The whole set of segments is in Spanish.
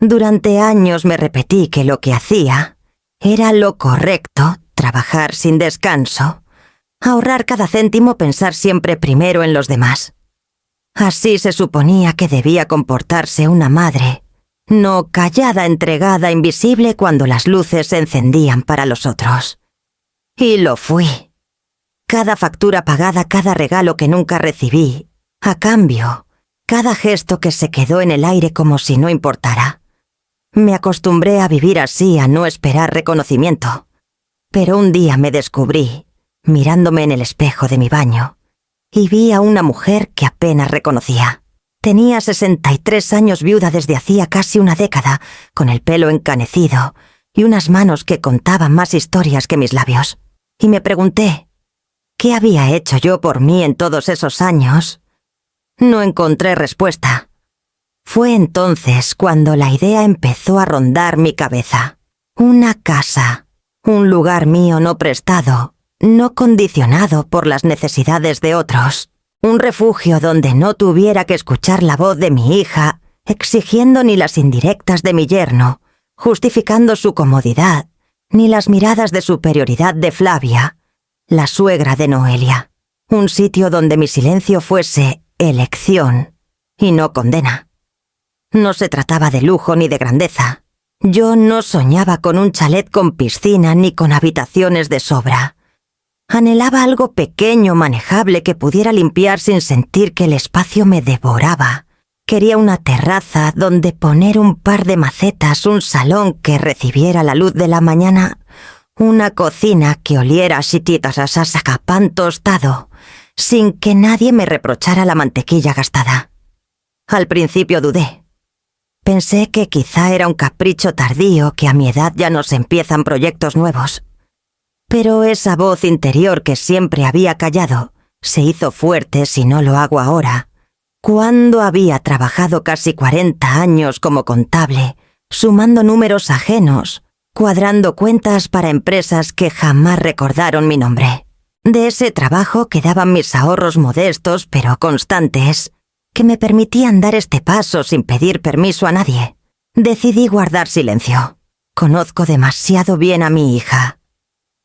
Durante años me repetí que lo que hacía era lo correcto, trabajar sin descanso, ahorrar cada céntimo, pensar siempre primero en los demás. Así se suponía que debía comportarse una madre, no callada, entregada, invisible cuando las luces se encendían para los otros. Y lo fui. Cada factura pagada, cada regalo que nunca recibí, a cambio, cada gesto que se quedó en el aire como si no importara. Me acostumbré a vivir así, a no esperar reconocimiento. Pero un día me descubrí, mirándome en el espejo de mi baño, y vi a una mujer que apenas reconocía. Tenía 63 años, viuda desde hacía casi una década, con el pelo encanecido y unas manos que contaban más historias que mis labios. Y me pregunté, ¿qué había hecho yo por mí en todos esos años? No encontré respuesta. Fue entonces cuando la idea empezó a rondar mi cabeza. Una casa, un lugar mío no prestado, no condicionado por las necesidades de otros. Un refugio donde no tuviera que escuchar la voz de mi hija, exigiendo ni las indirectas de mi yerno, justificando su comodidad, ni las miradas de superioridad de Flavia, la suegra de Noelia. Un sitio donde mi silencio fuese elección y no condena. No se trataba de lujo ni de grandeza. Yo no soñaba con un chalet con piscina ni con habitaciones de sobra. Anhelaba algo pequeño, manejable, que pudiera limpiar sin sentir que el espacio me devoraba. Quería una terraza donde poner un par de macetas, un salón que recibiera la luz de la mañana, una cocina que oliera a shitita-sasasaka, pan tostado, sin que nadie me reprochara la mantequilla gastada. Al principio dudé. Pensé que quizá era un capricho tardío, que a mi edad ya no se empiezan proyectos nuevos. Pero esa voz interior que siempre había callado se hizo fuerte si no lo hago ahora. Cuando había trabajado casi 40 años como contable, sumando números ajenos, cuadrando cuentas para empresas que jamás recordaron mi nombre. De ese trabajo quedaban mis ahorros modestos pero constantes, que me permitían dar este paso sin pedir permiso a nadie. Decidí guardar silencio. Conozco demasiado bien a mi hija.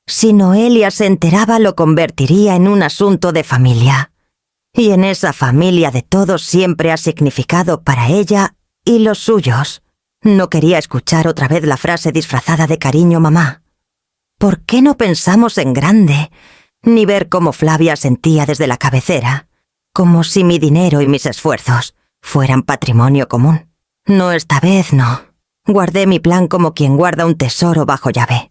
Si Noelia se enteraba, lo convertiría en un asunto de familia. Y en esa familia de todos siempre ha significado para ella y los suyos. No quería escuchar otra vez la frase disfrazada de cariño mamá. ¿Por qué no pensamos en grande? Ni ver cómo Flavia sentía desde la cabecera, como si mi dinero y mis esfuerzos fueran patrimonio común. No, esta vez no. Guardé mi plan como quien guarda un tesoro bajo llave.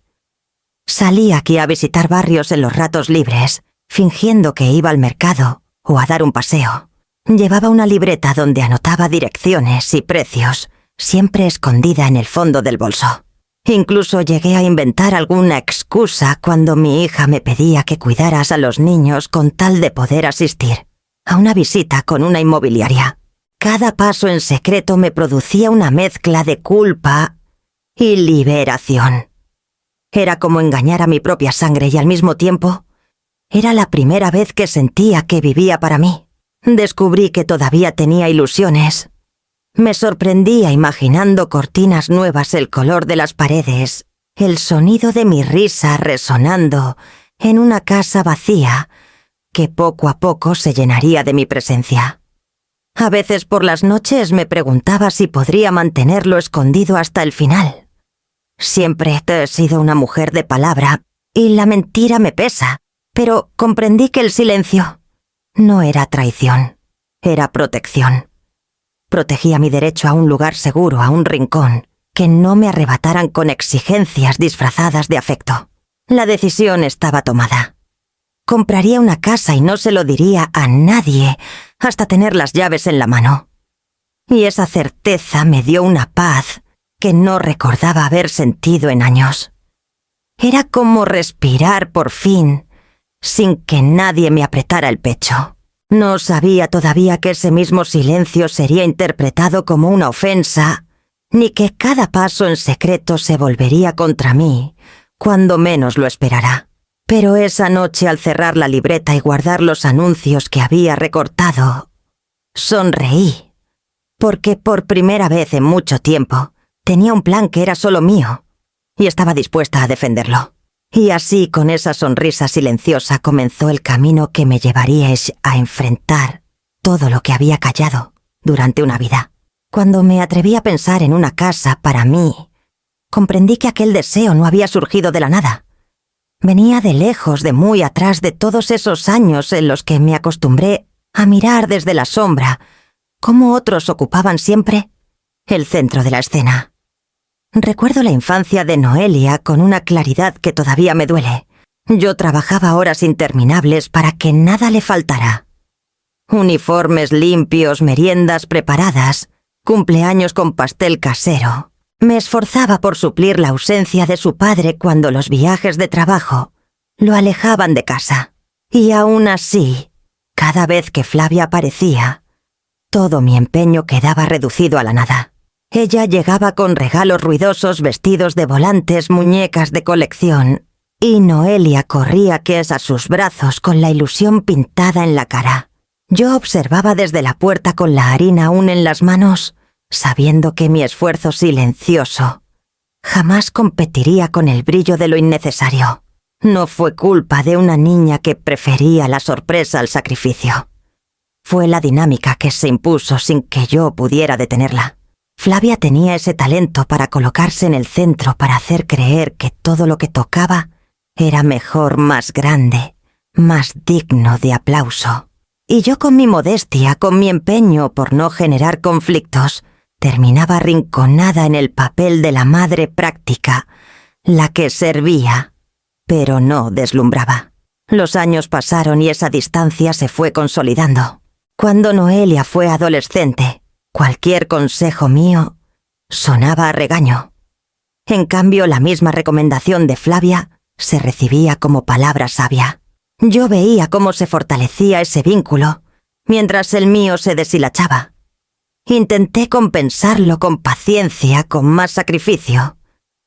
Salí aquí a visitar barrios en los ratos libres, fingiendo que iba al mercado o a dar un paseo. Llevaba una libreta donde anotaba direcciones y precios, siempre escondida en el fondo del bolso. Incluso llegué a inventar alguna excusa cuando mi hija me pedía que cuidaras a los niños con tal de poder asistir a una visita con una inmobiliaria. Cada paso en secreto me producía una mezcla de culpa y liberación. Era como engañar a mi propia sangre y al mismo tiempo era la primera vez que sentía que vivía para mí. Descubrí que todavía tenía ilusiones. Me sorprendía imaginando cortinas nuevas, el color de las paredes, el sonido de mi risa resonando en una casa vacía que poco a poco se llenaría de mi presencia. A veces por las noches me preguntaba si podría mantenerlo escondido hasta el final. Siempre he sido una mujer de palabra y la mentira me pesa, pero comprendí que el silencio no era traición, era protección. Protegía mi derecho a un lugar seguro, a un rincón, que no me arrebataran con exigencias disfrazadas de afecto. La decisión estaba tomada. Compraría una casa y no se lo diría a nadie hasta tener las llaves en la mano. Y esa certeza me dio una paz que no recordaba haber sentido en años. Era como respirar por fin, sin que nadie me apretara el pecho. No sabía todavía que ese mismo silencio sería interpretado como una ofensa, ni que cada paso en secreto se volvería contra mí, cuando menos lo esperara. Pero esa noche, al cerrar la libreta y guardar los anuncios que había recortado, sonreí, porque por primera vez en mucho tiempo Tenía un plan que era solo mío, y estaba dispuesta a defenderlo. Y así, con esa sonrisa silenciosa, comenzó el camino que me llevaría a enfrentar todo lo que había callado durante una vida. Cuando me atreví a pensar en una casa para mí, comprendí que aquel deseo no había surgido de la nada. Venía de lejos, de muy atrás, de todos esos años en los que me acostumbré a mirar desde la sombra cómo otros ocupaban siempre el centro de la escena. Recuerdo la infancia de Noelia con una claridad que todavía me duele. Yo trabajaba horas interminables para que nada le faltara. Uniformes limpios, meriendas preparadas, cumpleaños con pastel casero. Me esforzaba por suplir la ausencia de su padre cuando los viajes de trabajo lo alejaban de casa. Y aún así, cada vez que Flavia aparecía, todo mi empeño quedaba reducido a la nada. Ella llegaba con regalos ruidosos, vestidos de volantes, muñecas de colección, y Noelia corría a sus brazos con la ilusión pintada en la cara. Yo observaba desde la puerta con la harina aún en las manos, sabiendo que mi esfuerzo silencioso jamás competiría con el brillo de lo innecesario. No fue culpa de una niña que prefería la sorpresa al sacrificio. Fue la dinámica que se impuso sin que yo pudiera detenerla. Flavia tenía ese talento para colocarse en el centro, para hacer creer que todo lo que tocaba era mejor, más grande, más digno de aplauso. Y yo, con mi modestia, con mi empeño por no generar conflictos, terminaba arrinconada en el papel de la madre práctica, la que servía, pero no deslumbraba. Los años pasaron y esa distancia se fue consolidando. Cuando Noelia fue adolescente, cualquier consejo mío sonaba a regaño. En cambio, la misma recomendación de Flavia se recibía como palabra sabia. Yo veía cómo se fortalecía ese vínculo, mientras el mío se deshilachaba. Intenté compensarlo con paciencia, con más sacrificio,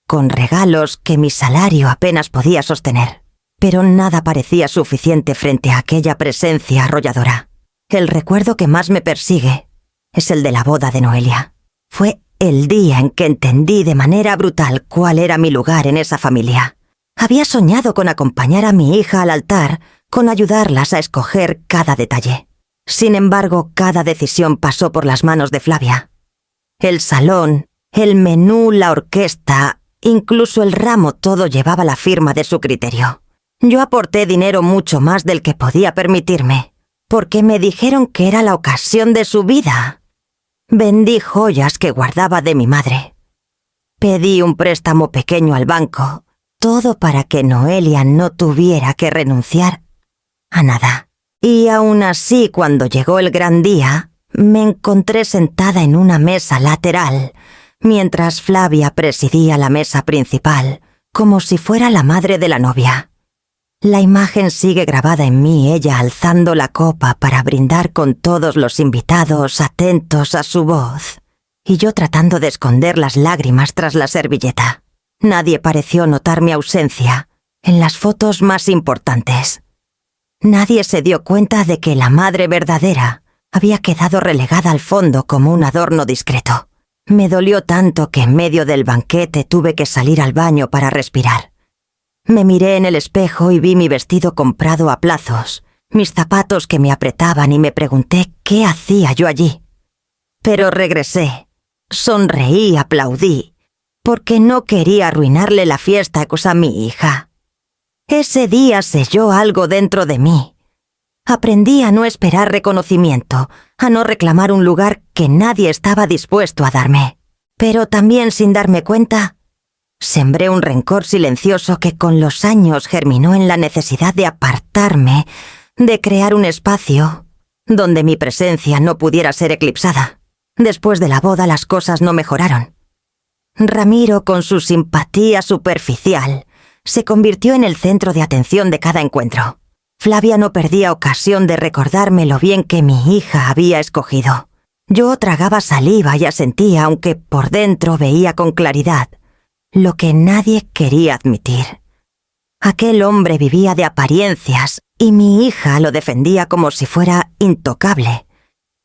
con regalos que mi salario apenas podía sostener. Pero nada parecía suficiente frente a aquella presencia arrolladora. El recuerdo que más me persigue es el de la boda de Noelia. Fue el día en que entendí de manera brutal cuál era mi lugar en esa familia. Había soñado con acompañar a mi hija al altar, con ayudarlas a escoger cada detalle. Sin embargo, cada decisión pasó por las manos de Flavia. El salón, el menú, la orquesta, incluso el ramo, todo llevaba la firma de su criterio. Yo aporté dinero mucho más del que podía permitirme, porque me dijeron que era la ocasión de su vida. Vendí joyas que guardaba de mi madre. Pedí un préstamo pequeño al banco, todo para que Noelia no tuviera que renunciar a nada. Y aún así, cuando llegó el gran día, me encontré sentada en una mesa lateral, mientras Flavia presidía la mesa principal, como si fuera la madre de la novia. La imagen sigue grabada en mí, ella alzando la copa para brindar con todos los invitados atentos a su voz, y yo tratando de esconder las lágrimas tras la servilleta. Nadie pareció notar mi ausencia en las fotos más importantes. Nadie se dio cuenta de que la madre verdadera había quedado relegada al fondo como un adorno discreto. Me dolió tanto que en medio del banquete tuve que salir al baño para respirar. Me miré en el espejo y vi mi vestido comprado a plazos, mis zapatos que me apretaban, y me pregunté qué hacía yo allí. Pero regresé, sonreí, aplaudí, porque no quería arruinarle la fiesta a mi hija. Ese día selló algo dentro de mí. Aprendí a no esperar reconocimiento, a no reclamar un lugar que nadie estaba dispuesto a darme. Pero también, sin darme cuenta, sembré un rencor silencioso que con los años germinó en la necesidad de apartarme, de crear un espacio donde mi presencia no pudiera ser eclipsada. Después de la boda las cosas no mejoraron. Ramiro, con su simpatía superficial, se convirtió en el centro de atención de cada encuentro. Flavia no perdía ocasión de recordarme lo bien que mi hija había escogido. Yo tragaba saliva y asentía, aunque por dentro veía con claridad lo que nadie quería admitir. Aquel hombre vivía de apariencias y mi hija lo defendía como si fuera intocable.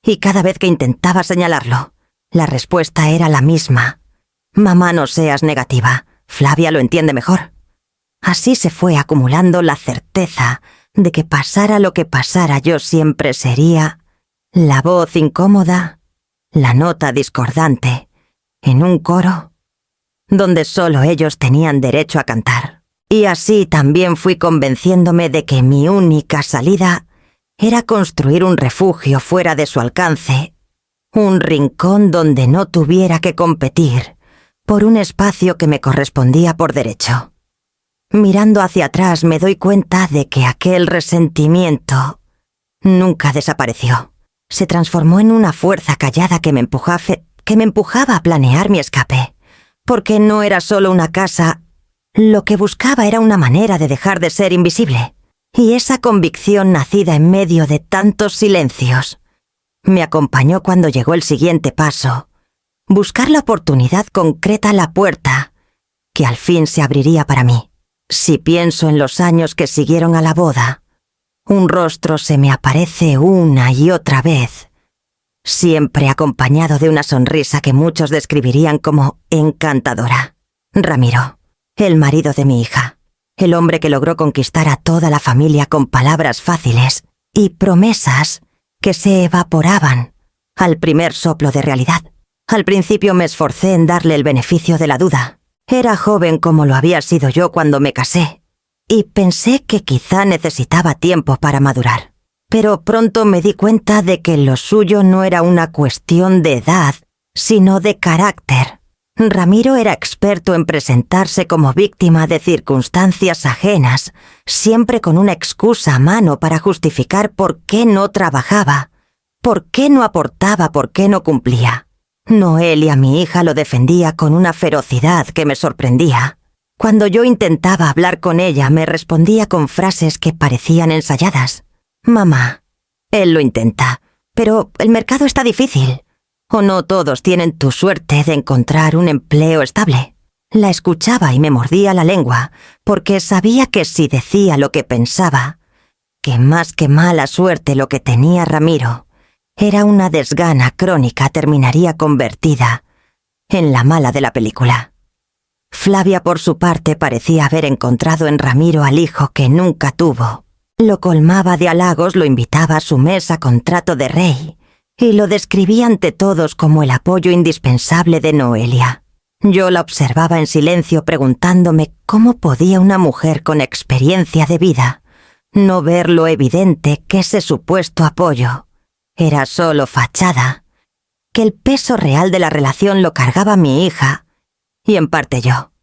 Y cada vez que intentaba señalarlo, la respuesta era la misma: Mamá, no seas negativa. Flavia lo entiende mejor. Así se fue acumulando la certeza de que pasara lo que pasara, yo siempre sería la voz incómoda, la nota discordante, en un coro donde solo ellos tenían derecho a cantar. Y así también fui convenciéndome de que mi única salida era construir un refugio fuera de su alcance, un rincón donde no tuviera que competir por un espacio que me correspondía por derecho. Mirando hacia atrás me doy cuenta de que aquel resentimiento nunca desapareció. Se transformó en una fuerza callada que me empujaba a planear mi escape, porque no era solo una casa. Lo que buscaba era una manera de dejar de ser invisible, y esa convicción nacida en medio de tantos silencios me acompañó cuando llegó el siguiente paso, buscar la oportunidad concreta a la puerta que al fin se abriría para mí. Si pienso en los años que siguieron a la boda, un rostro se me aparece una y otra vez, siempre acompañado de una sonrisa que muchos describirían como encantadora. Ramiro, el marido de mi hija, el hombre que logró conquistar a toda la familia con palabras fáciles y promesas que se evaporaban al primer soplo de realidad. Al principio me esforcé en darle el beneficio de la duda. Era joven como lo había sido yo cuando me casé, y pensé que quizá necesitaba tiempo para madurar. Pero pronto me di cuenta de que lo suyo no era una cuestión de edad, sino de carácter. Ramiro era experto en presentarse como víctima de circunstancias ajenas, siempre con una excusa a mano para justificar por qué no trabajaba, por qué no aportaba, por qué no cumplía. Noelia, mi hija, lo defendía con una ferocidad que me sorprendía. Cuando yo intentaba hablar con ella, me respondía con frases que parecían ensayadas. «Mamá, él lo intenta, pero el mercado está difícil. O no todos tienen tu suerte de encontrar un empleo estable». La escuchaba y me mordía la lengua, porque sabía que si decía lo que pensaba, que más que mala suerte lo que tenía Ramiro era una desgana crónica, terminaría convertida en la mala de la película. Flavia, por su parte, parecía haber encontrado en Ramiro al hijo que nunca tuvo. Lo colmaba de halagos, lo invitaba a su mesa con trato de rey, y lo describía ante todos como el apoyo indispensable de Noelia. Yo la observaba en silencio, preguntándome cómo podía una mujer con experiencia de vida no ver lo evidente que ese supuesto apoyo era solo fachada, que el peso real de la relación lo cargaba mi hija y en parte yo.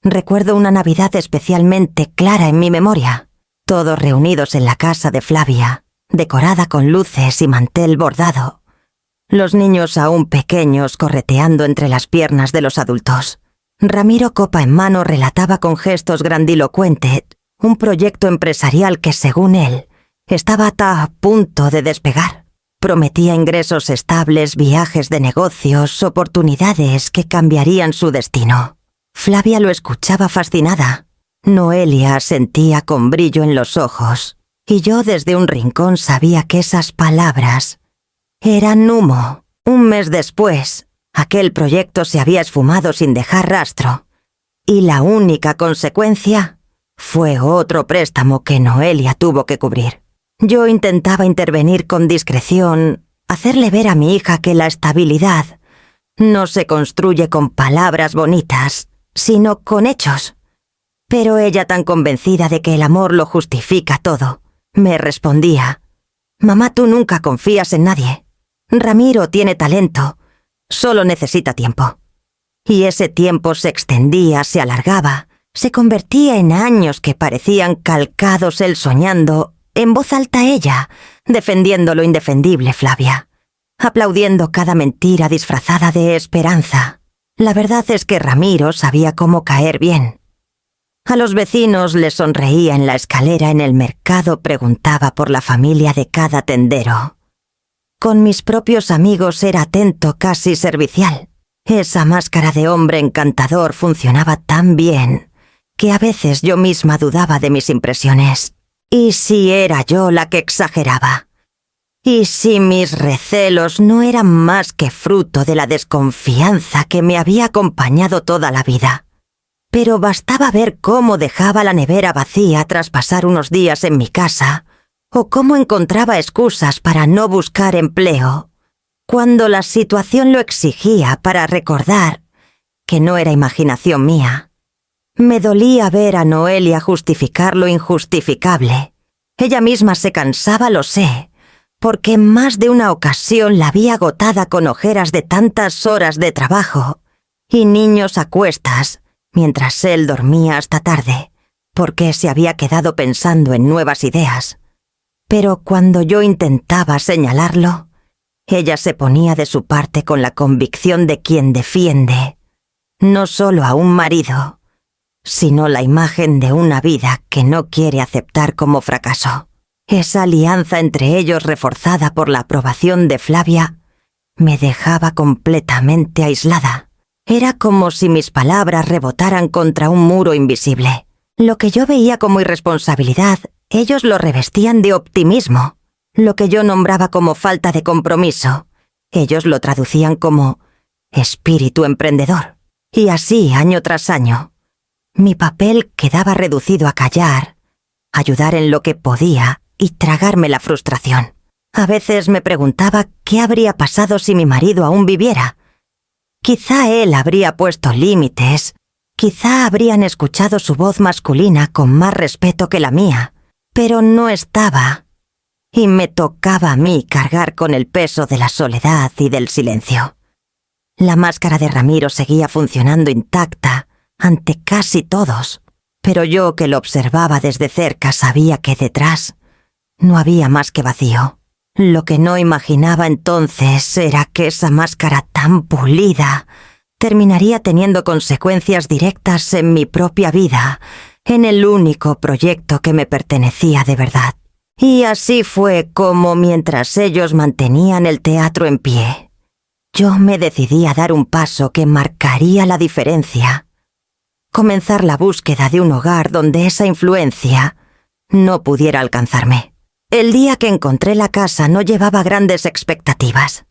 Recuerdo una Navidad especialmente clara en mi memoria, todos reunidos en la casa de Flavia, decorada con luces y mantel bordado, los niños aún pequeños correteando entre las piernas de los adultos. Ramiro, copa en mano, relataba con gestos grandilocuentes un proyecto empresarial que, según él, estaba a punto de despegar. Prometía ingresos estables, viajes de negocios, oportunidades que cambiarían su destino. Flavia lo escuchaba fascinada. Noelia sentía con brillo en los ojos, y yo desde un rincón sabía que esas palabras eran humo. Un mes después, aquel proyecto se había esfumado sin dejar rastro, y la única consecuencia fue otro préstamo que Noelia tuvo que cubrir. Yo intentaba intervenir con discreción, hacerle ver a mi hija que la estabilidad no se construye con palabras bonitas, sino con hechos. Pero ella, tan convencida de que el amor lo justifica todo, me respondía: «Mamá, tú nunca confías en nadie. Ramiro tiene talento, solo necesita tiempo». Y ese tiempo se extendía, se alargaba, se convertía en años que parecían calcados, él soñando, en voz alta ella, defendiendo lo indefendible, Flavia, aplaudiendo cada mentira disfrazada de esperanza. La verdad es que Ramiro sabía cómo caer bien. A los vecinos les sonreía en la escalera, en el mercado preguntaba por la familia de cada tendero. Con mis propios amigos era atento, casi servicial. Esa máscara de hombre encantador funcionaba tan bien que a veces yo misma dudaba de mis impresiones. ¿Y si era yo la que exageraba? Y si mis recelos no eran más que fruto de la desconfianza que me había acompañado toda la vida. Pero bastaba ver cómo dejaba la nevera vacía tras pasar unos días en mi casa, o cómo encontraba excusas para no buscar empleo, cuando la situación lo exigía, para recordar que no era imaginación mía. Me dolía ver a Noelia justificar lo injustificable. Ella misma se cansaba, lo sé, porque en más de una ocasión la vi agotada con ojeras de tantas horas de trabajo y niños a cuestas, mientras él dormía hasta tarde, porque se había quedado pensando en nuevas ideas. Pero cuando yo intentaba señalarlo, ella se ponía de su parte con la convicción de quien defiende no solo a un marido, sino la imagen de una vida que no quiere aceptar como fracaso. Esa alianza entre ellos, reforzada por la aprobación de Flavia, me dejaba completamente aislada. Era como si mis palabras rebotaran contra un muro invisible. Lo que yo veía como irresponsabilidad, ellos lo revestían de optimismo. Lo que yo nombraba como falta de compromiso, ellos lo traducían como espíritu emprendedor. Y así, año tras año, mi papel quedaba reducido a callar, ayudar en lo que podía y tragarme la frustración. A veces me preguntaba qué habría pasado si mi marido aún viviera. Quizá él habría puesto límites, quizá habrían escuchado su voz masculina con más respeto que la mía, pero no estaba, y me tocaba a mí cargar con el peso de la soledad y del silencio. La máscara de Ramiro seguía funcionando intacta ante casi todos, pero yo, que lo observaba desde cerca, sabía que detrás no había más que vacío. Lo que no imaginaba entonces era que esa máscara tan pulida terminaría teniendo consecuencias directas en mi propia vida, en el único proyecto que me pertenecía de verdad. Y así fue como, mientras ellos mantenían el teatro en pie, yo me decidí a dar un paso que marcaría la diferencia. Comenzar la búsqueda de un hogar donde esa influencia no pudiera alcanzarme. El día que encontré la casa no llevaba grandes expectativas.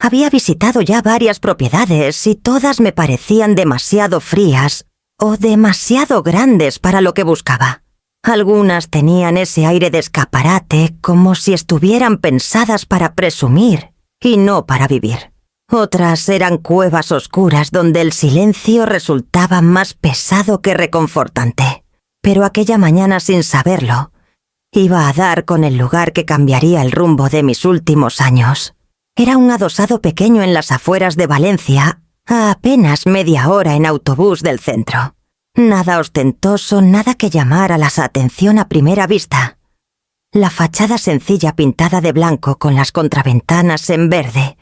Había visitado ya varias propiedades y todas me parecían demasiado frías o demasiado grandes para lo que buscaba. Algunas tenían ese aire de escaparate, como si estuvieran pensadas para presumir y no para vivir. Otras eran cuevas oscuras donde el silencio resultaba más pesado que reconfortante. Pero aquella mañana, sin saberlo, iba a dar con el lugar que cambiaría el rumbo de mis últimos años. Era un adosado pequeño en las afueras de Valencia, a apenas media hora en autobús del centro. Nada ostentoso, nada que llamara la atención a primera vista. La fachada sencilla pintada de blanco con las contraventanas en verde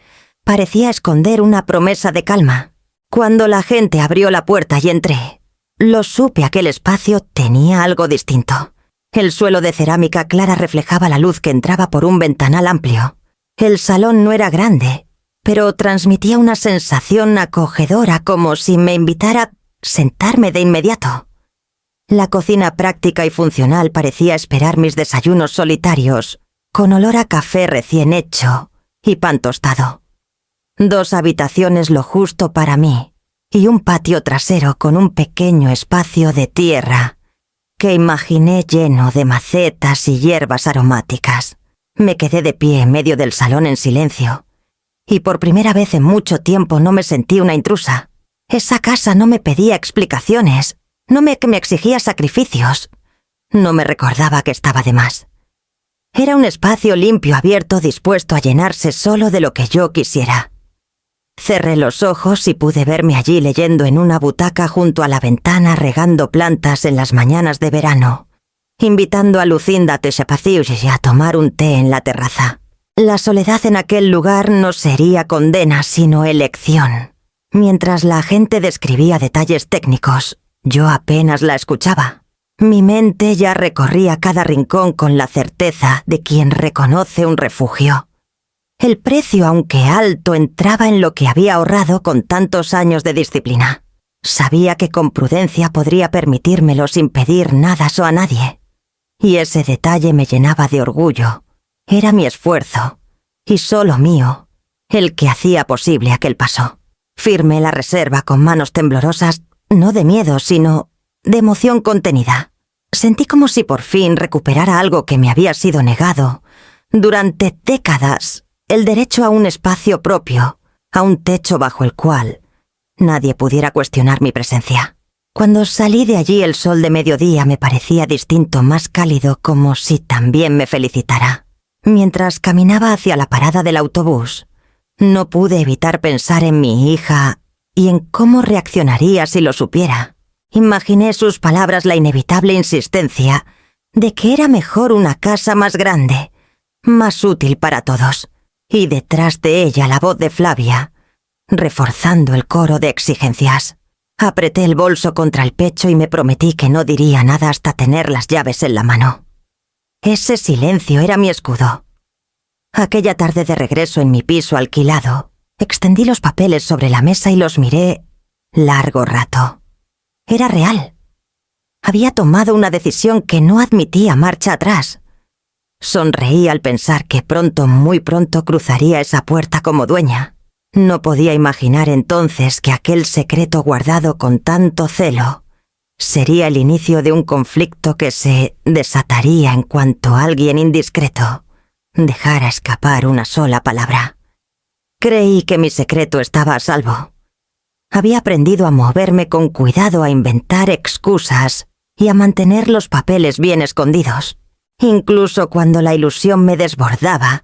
parecía esconder una promesa de calma. Cuando la gente abrió la puerta y entré, lo supe, aquel espacio tenía algo distinto. El suelo de cerámica clara reflejaba la luz que entraba por un ventanal amplio. El salón no era grande, pero transmitía una sensación acogedora, como si me invitara a sentarme de inmediato. La cocina práctica y funcional parecía esperar mis desayunos solitarios, con olor a café recién hecho y pan tostado. 2 habitaciones lo justo para mí, y un patio trasero con un pequeño espacio de tierra que imaginé lleno de macetas y hierbas aromáticas. Me quedé de pie en medio del salón en silencio, y por primera vez en mucho tiempo no me sentí una intrusa. Esa casa no me pedía explicaciones, no me exigía sacrificios, no me recordaba que estaba de más. Era un espacio limpio, abierto, dispuesto a llenarse solo de lo que yo quisiera. Cerré los ojos y pude verme allí leyendo en una butaca junto a la ventana, regando plantas en las mañanas de verano, invitando a Lucinda Techapaciuchi a tomar un té en la terraza. La soledad en aquel lugar no sería condena, sino elección. Mientras la gente describía detalles técnicos, yo apenas la escuchaba. Mi mente ya recorría cada rincón con la certeza de quien reconoce un refugio. El precio, aunque alto, entraba en lo que había ahorrado con tantos años de disciplina. Sabía que con prudencia podría permitírmelo sin pedir nada o a nadie. Y ese detalle me llenaba de orgullo Era mi esfuerzo, y solo mío, el que hacía posible aquel paso. Firmé la reserva con manos temblorosas, no de miedo, sino de emoción contenida. Sentí como si por fin recuperara algo que me había sido negado durante décadas, el derecho a un espacio propio, a un techo bajo el cual nadie pudiera cuestionar mi presencia. Cuando salí de allí el sol de mediodía me parecía distinto, más cálido, como si también me felicitara. Mientras caminaba hacia la parada del autobús, no pude evitar pensar en mi hija y en cómo reaccionaría si lo supiera. Imaginé sus palabras, la inevitable insistencia de que era mejor una casa más grande, más útil para todos, y detrás de ella la voz de Flavia, reforzando el coro de exigencias. Apreté el bolso contra el pecho y me prometí que no diría nada hasta tener las llaves en la mano. Ese silencio era mi escudo. Aquella tarde de regreso en mi piso alquilado, extendí los papeles sobre la mesa y los miré largo rato. Era real. Había tomado una decisión que no admitía marcha atrás. Sonreí al pensar que pronto, muy pronto, cruzaría esa puerta como dueña. No podía imaginar entonces que aquel secreto guardado con tanto celo sería el inicio de un conflicto que se desataría en cuanto alguien indiscreto dejara escapar una sola palabra. Creí que mi secreto estaba a salvo. Había aprendido a moverme con cuidado, a inventar excusas y a mantener los papeles bien escondidos. Incluso cuando la ilusión me desbordaba,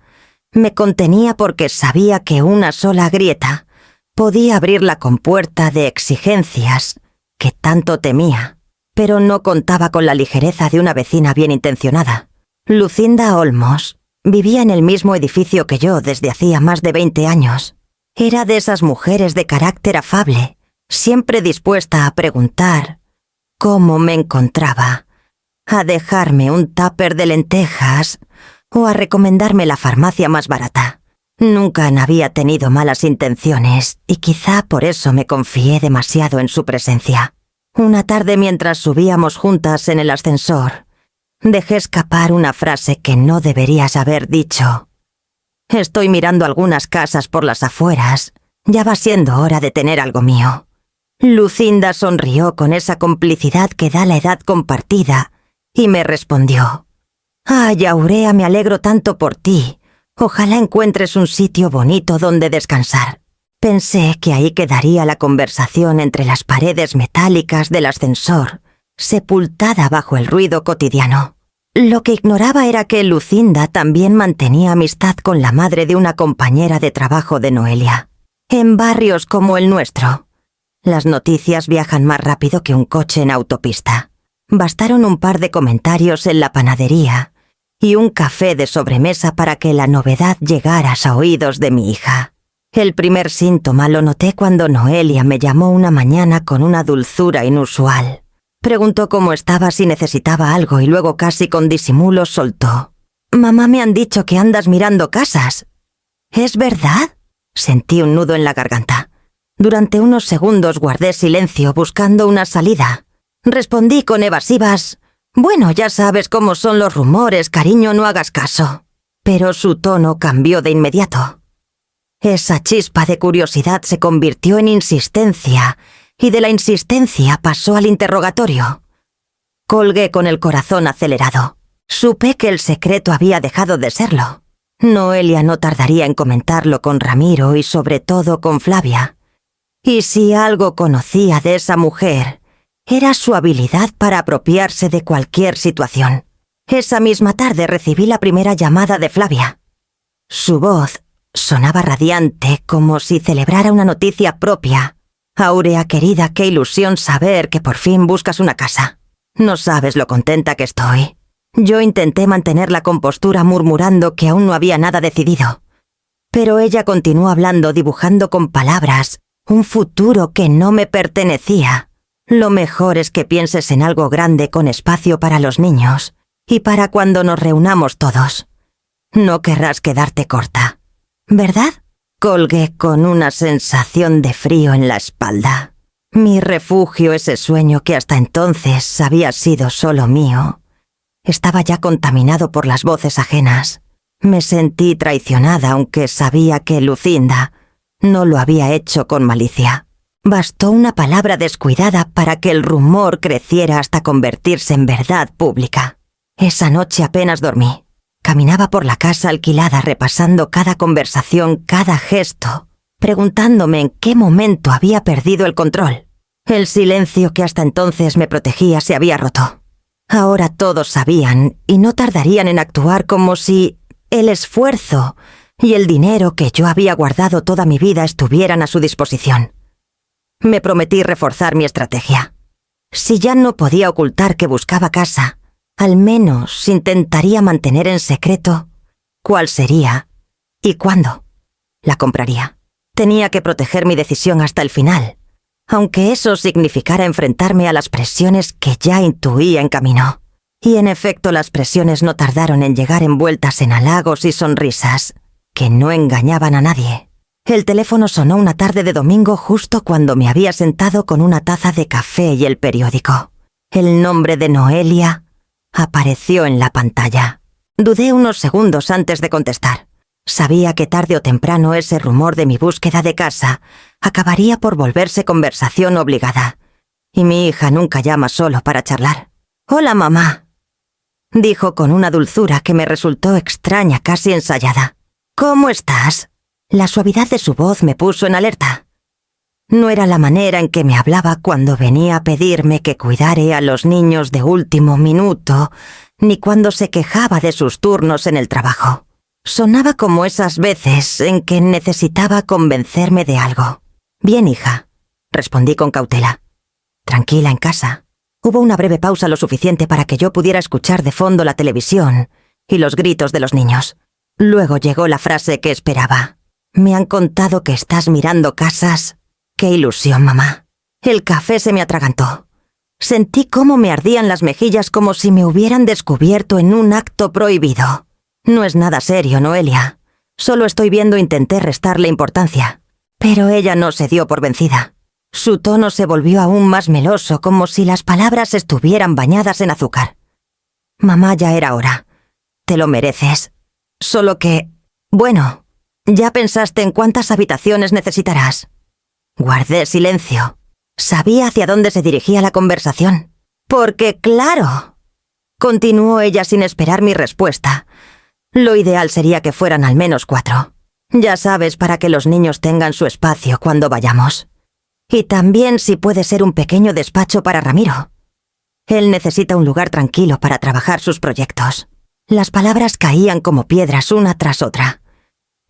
me contenía porque sabía que una sola grieta podía abrir la compuerta de exigencias que tanto temía, pero no contaba con la ligereza de una vecina bien intencionada. Lucinda Olmos vivía en el mismo edificio que yo desde hacía más de 20 años. Era de esas mujeres de carácter afable, siempre dispuesta a preguntar cómo me encontraba, a dejarme un tupper de lentejas o a recomendarme la farmacia más barata. Nunca había tenido malas intenciones y quizá por eso me confié demasiado en su presencia. Una tarde mientras subíamos juntas en el ascensor, dejé escapar una frase que no deberías haber dicho. Estoy mirando algunas casas por las afueras. Ya va siendo hora de tener algo mío. Lucinda sonrió con esa complicidad que da la edad compartida y me respondió: «Ay, Aurea, me alegro tanto por ti. Ojalá encuentres un sitio bonito donde descansar». Pensé que ahí quedaría la conversación entre las paredes metálicas del ascensor, sepultada bajo el ruido cotidiano. Lo que ignoraba era que Lucinda también mantenía amistad con la madre de una compañera de trabajo de Noelia. En barrios como el nuestro, las noticias viajan más rápido que un coche en autopista. Bastaron un par de comentarios en la panadería y un café de sobremesa para que la novedad llegara a oídos de mi hija. El primer síntoma lo noté cuando Noelia me llamó una mañana con una dulzura inusual. Preguntó cómo estaba, si necesitaba algo y luego casi con disimulo soltó: «Mamá, me han dicho que andas mirando casas». «¿Es verdad?». Sentí un nudo en la garganta. Durante unos segundos guardé silencio buscando una salida. Respondí con evasivas: «Bueno, ya sabes cómo son los rumores, cariño, no hagas caso». Pero su tono cambió de inmediato. Esa chispa de curiosidad se convirtió en insistencia y de la insistencia pasó al interrogatorio. Colgué con el corazón acelerado. Supe que el secreto había dejado de serlo. Noelia no tardaría en comentarlo con Ramiro y sobre todo con Flavia. Y si algo conocía de esa mujer, era su habilidad para apropiarse de cualquier situación. Esa misma tarde recibí la primera llamada de Flavia. Su voz sonaba radiante, como si celebrara una noticia propia. «Aurea, querida, qué ilusión saber que por fin buscas una casa. No sabes lo contenta que estoy». Yo intenté mantener la compostura murmurando que aún no había nada decidido. Pero ella continuó hablando, dibujando con palabras un futuro que no me pertenecía. «Lo mejor es que pienses en algo grande con espacio para los niños y para cuando nos reunamos todos. No querrás quedarte corta, ¿verdad?». Colgué con una sensación de frío en la espalda. Mi refugio, ese sueño que hasta entonces había sido solo mío, estaba ya contaminado por las voces ajenas. Me sentí traicionada, aunque sabía que Lucinda no lo había hecho con malicia. Bastó una palabra descuidada para que el rumor creciera hasta convertirse en verdad pública. Esa noche apenas dormí. Caminaba por la casa alquilada repasando cada conversación, cada gesto, preguntándome en qué momento había perdido el control. El silencio que hasta entonces me protegía se había roto. Ahora todos sabían y no tardarían en actuar como si el esfuerzo y el dinero que yo había guardado toda mi vida estuvieran a su disposición. Me prometí reforzar mi estrategia. Si ya no podía ocultar que buscaba casa, al menos intentaría mantener en secreto cuál sería y cuándo la compraría. Tenía que proteger mi decisión hasta el final, aunque eso significara enfrentarme a las presiones que ya intuía en camino. Y en efecto las presiones no tardaron en llegar envueltas en halagos y sonrisas que no engañaban a nadie. El teléfono sonó una tarde de domingo justo cuando me había sentado con una taza de café y el periódico. El nombre de Noelia apareció en la pantalla. Dudé unos segundos antes de contestar. Sabía que tarde o temprano ese rumor de mi búsqueda de casa acabaría por volverse conversación obligada. Y mi hija nunca llama solo para charlar. «Hola, mamá», dijo con una dulzura que me resultó extraña, casi ensayada. «¿Cómo estás?» La suavidad de su voz me puso en alerta. No era la manera en que me hablaba cuando venía a pedirme que cuidara a los niños de último minuto, ni cuando se quejaba de sus turnos en el trabajo. Sonaba como esas veces en que necesitaba convencerme de algo. «Bien, hija», respondí con cautela. «Tranquila en casa». Hubo una breve pausa lo suficiente para que yo pudiera escuchar de fondo la televisión y los gritos de los niños. Luego llegó la frase que esperaba. «Me han contado que estás mirando casas». «Qué ilusión, mamá». El café se me atragantó. Sentí cómo me ardían las mejillas como si me hubieran descubierto en un acto prohibido. «No es nada serio, Noelia. Solo estoy viendo» intenté restarle importancia. Pero ella no se dio por vencida. Su tono se volvió aún más meloso, como si las palabras estuvieran bañadas en azúcar. «Mamá, ya era hora. Te lo mereces. Solo que... bueno... ¿Ya pensaste en cuántas habitaciones necesitarás?» Guardé silencio. Sabía hacia dónde se dirigía la conversación. «Porque, claro», continuó ella sin esperar mi respuesta, «lo ideal sería que fueran al menos 4. Ya sabes, para que los niños tengan su espacio cuando vayamos. Y también si puede ser un pequeño despacho para Ramiro. Él necesita un lugar tranquilo para trabajar sus proyectos». Las palabras caían como piedras una tras otra.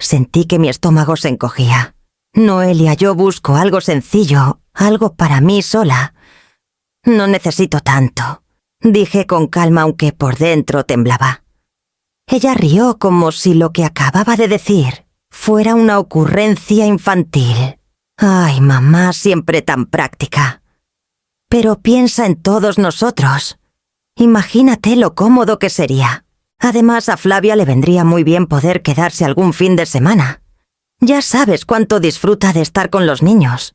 Sentí que mi estómago se encogía. «Noelia, yo busco algo sencillo, algo para mí sola. No necesito tanto», dije con calma, aunque por dentro temblaba. Ella rió como si lo que acababa de decir fuera una ocurrencia infantil. «Ay, mamá, siempre tan práctica. Pero piensa en todos nosotros. Imagínate lo cómodo que sería. Además, a Flavia le vendría muy bien poder quedarse algún fin de semana. Ya sabes cuánto disfruta de estar con los niños».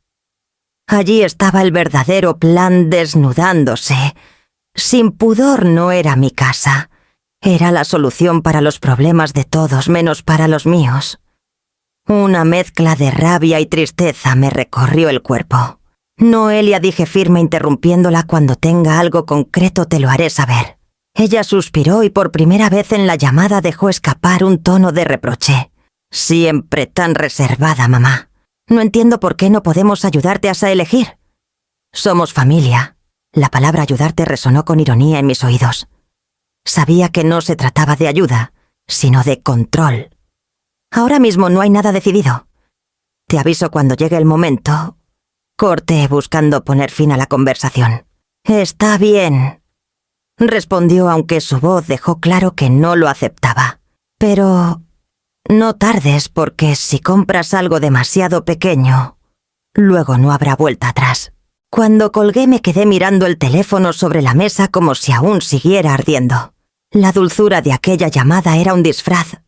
Allí estaba el verdadero plan desnudándose. Sin pudor no era mi casa. Era la solución para los problemas de todos menos para los míos. Una mezcla de rabia y tristeza me recorrió el cuerpo. «Noelia», dije firme interrumpiéndola, «cuando tenga algo concreto te lo haré saber». Ella suspiró y por primera vez en la llamada dejó escapar un tono de reproche. «Siempre tan reservada, mamá. No entiendo por qué no podemos ayudarte a elegir». «Somos familia». La palabra ayudarte resonó con ironía en mis oídos. Sabía que no se trataba de ayuda, sino de control. «Ahora mismo no hay nada decidido. Te aviso cuando llegue el momento». Corté buscando poner fin a la conversación. «Está bien», respondió, aunque su voz dejó claro que no lo aceptaba. «Pero no tardes, porque si compras algo demasiado pequeño, luego no habrá vuelta atrás». Cuando colgué me quedé mirando el teléfono sobre la mesa como si aún siguiera ardiendo. La dulzura de aquella llamada era un disfraz.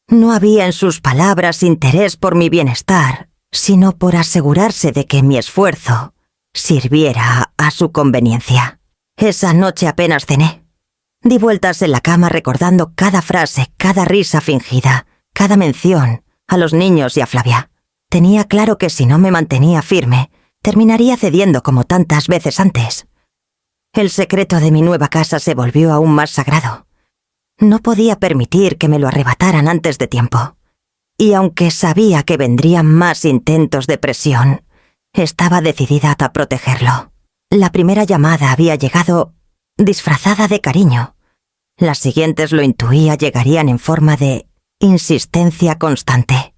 No había en sus palabras interés por mi bienestar, sino por asegurarse de que mi esfuerzo sirviera a su conveniencia. Esa noche apenas cené. Di vueltas en la cama recordando cada frase, cada risa fingida, cada mención a los niños y a Flavia. Tenía claro que si no me mantenía firme, terminaría cediendo como tantas veces antes. El secreto de mi nueva casa se volvió aún más sagrado. No podía permitir que me lo arrebataran antes de tiempo. Y aunque sabía que vendrían más intentos de presión, estaba decidida a protegerlo. La primera llamada había llegado disfrazada de cariño. Las siguientes, lo intuía, llegarían en forma de insistencia constante.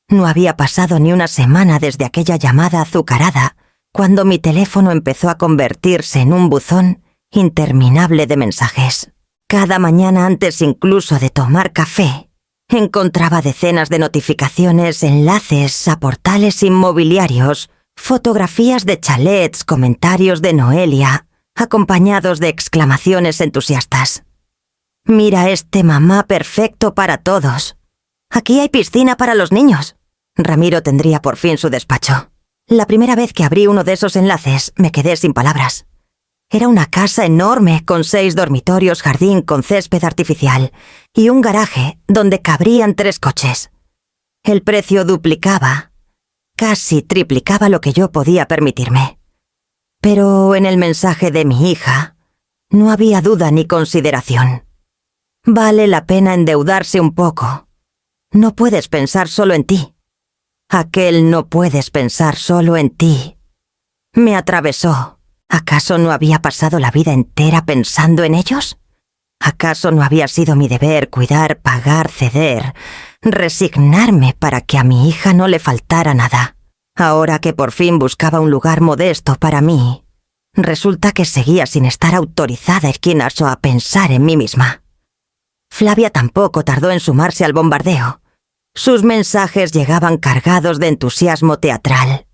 No había pasado ni una semana desde aquella llamada azucarada, cuando mi teléfono empezó a convertirse en un buzón interminable de mensajes. Cada mañana, antes incluso de tomar café, encontraba decenas de notificaciones, enlaces a portales inmobiliarios, fotografías de chalets, comentarios de Noelia, acompañados de exclamaciones entusiastas. «Mira este mamá perfecto para todos. Aquí hay piscina para los niños». Ramiro tendría por fin su despacho. La primera vez que abrí uno de esos enlaces, me quedé sin palabras. Era una casa enorme con 6 dormitorios, jardín con césped artificial y un garaje donde cabrían 3 coches. El precio duplicaba, casi triplicaba lo que yo podía permitirme. Pero en el mensaje de mi hija no había duda ni consideración. Vale la pena endeudarse un poco. No puedes pensar solo en ti. Aquel no puedes pensar solo en ti me atravesó. ¿Acaso no había pasado la vida entera pensando en ellos? ¿Acaso no había sido mi deber cuidar, pagar, ceder, resignarme para que a mi hija no le faltara nada? Ahora que por fin buscaba un lugar modesto para mí, resulta que seguía sin estar autorizada a pensar en mí misma. Flavia tampoco tardó en sumarse al bombardeo. Sus mensajes llegaban cargados de entusiasmo teatral.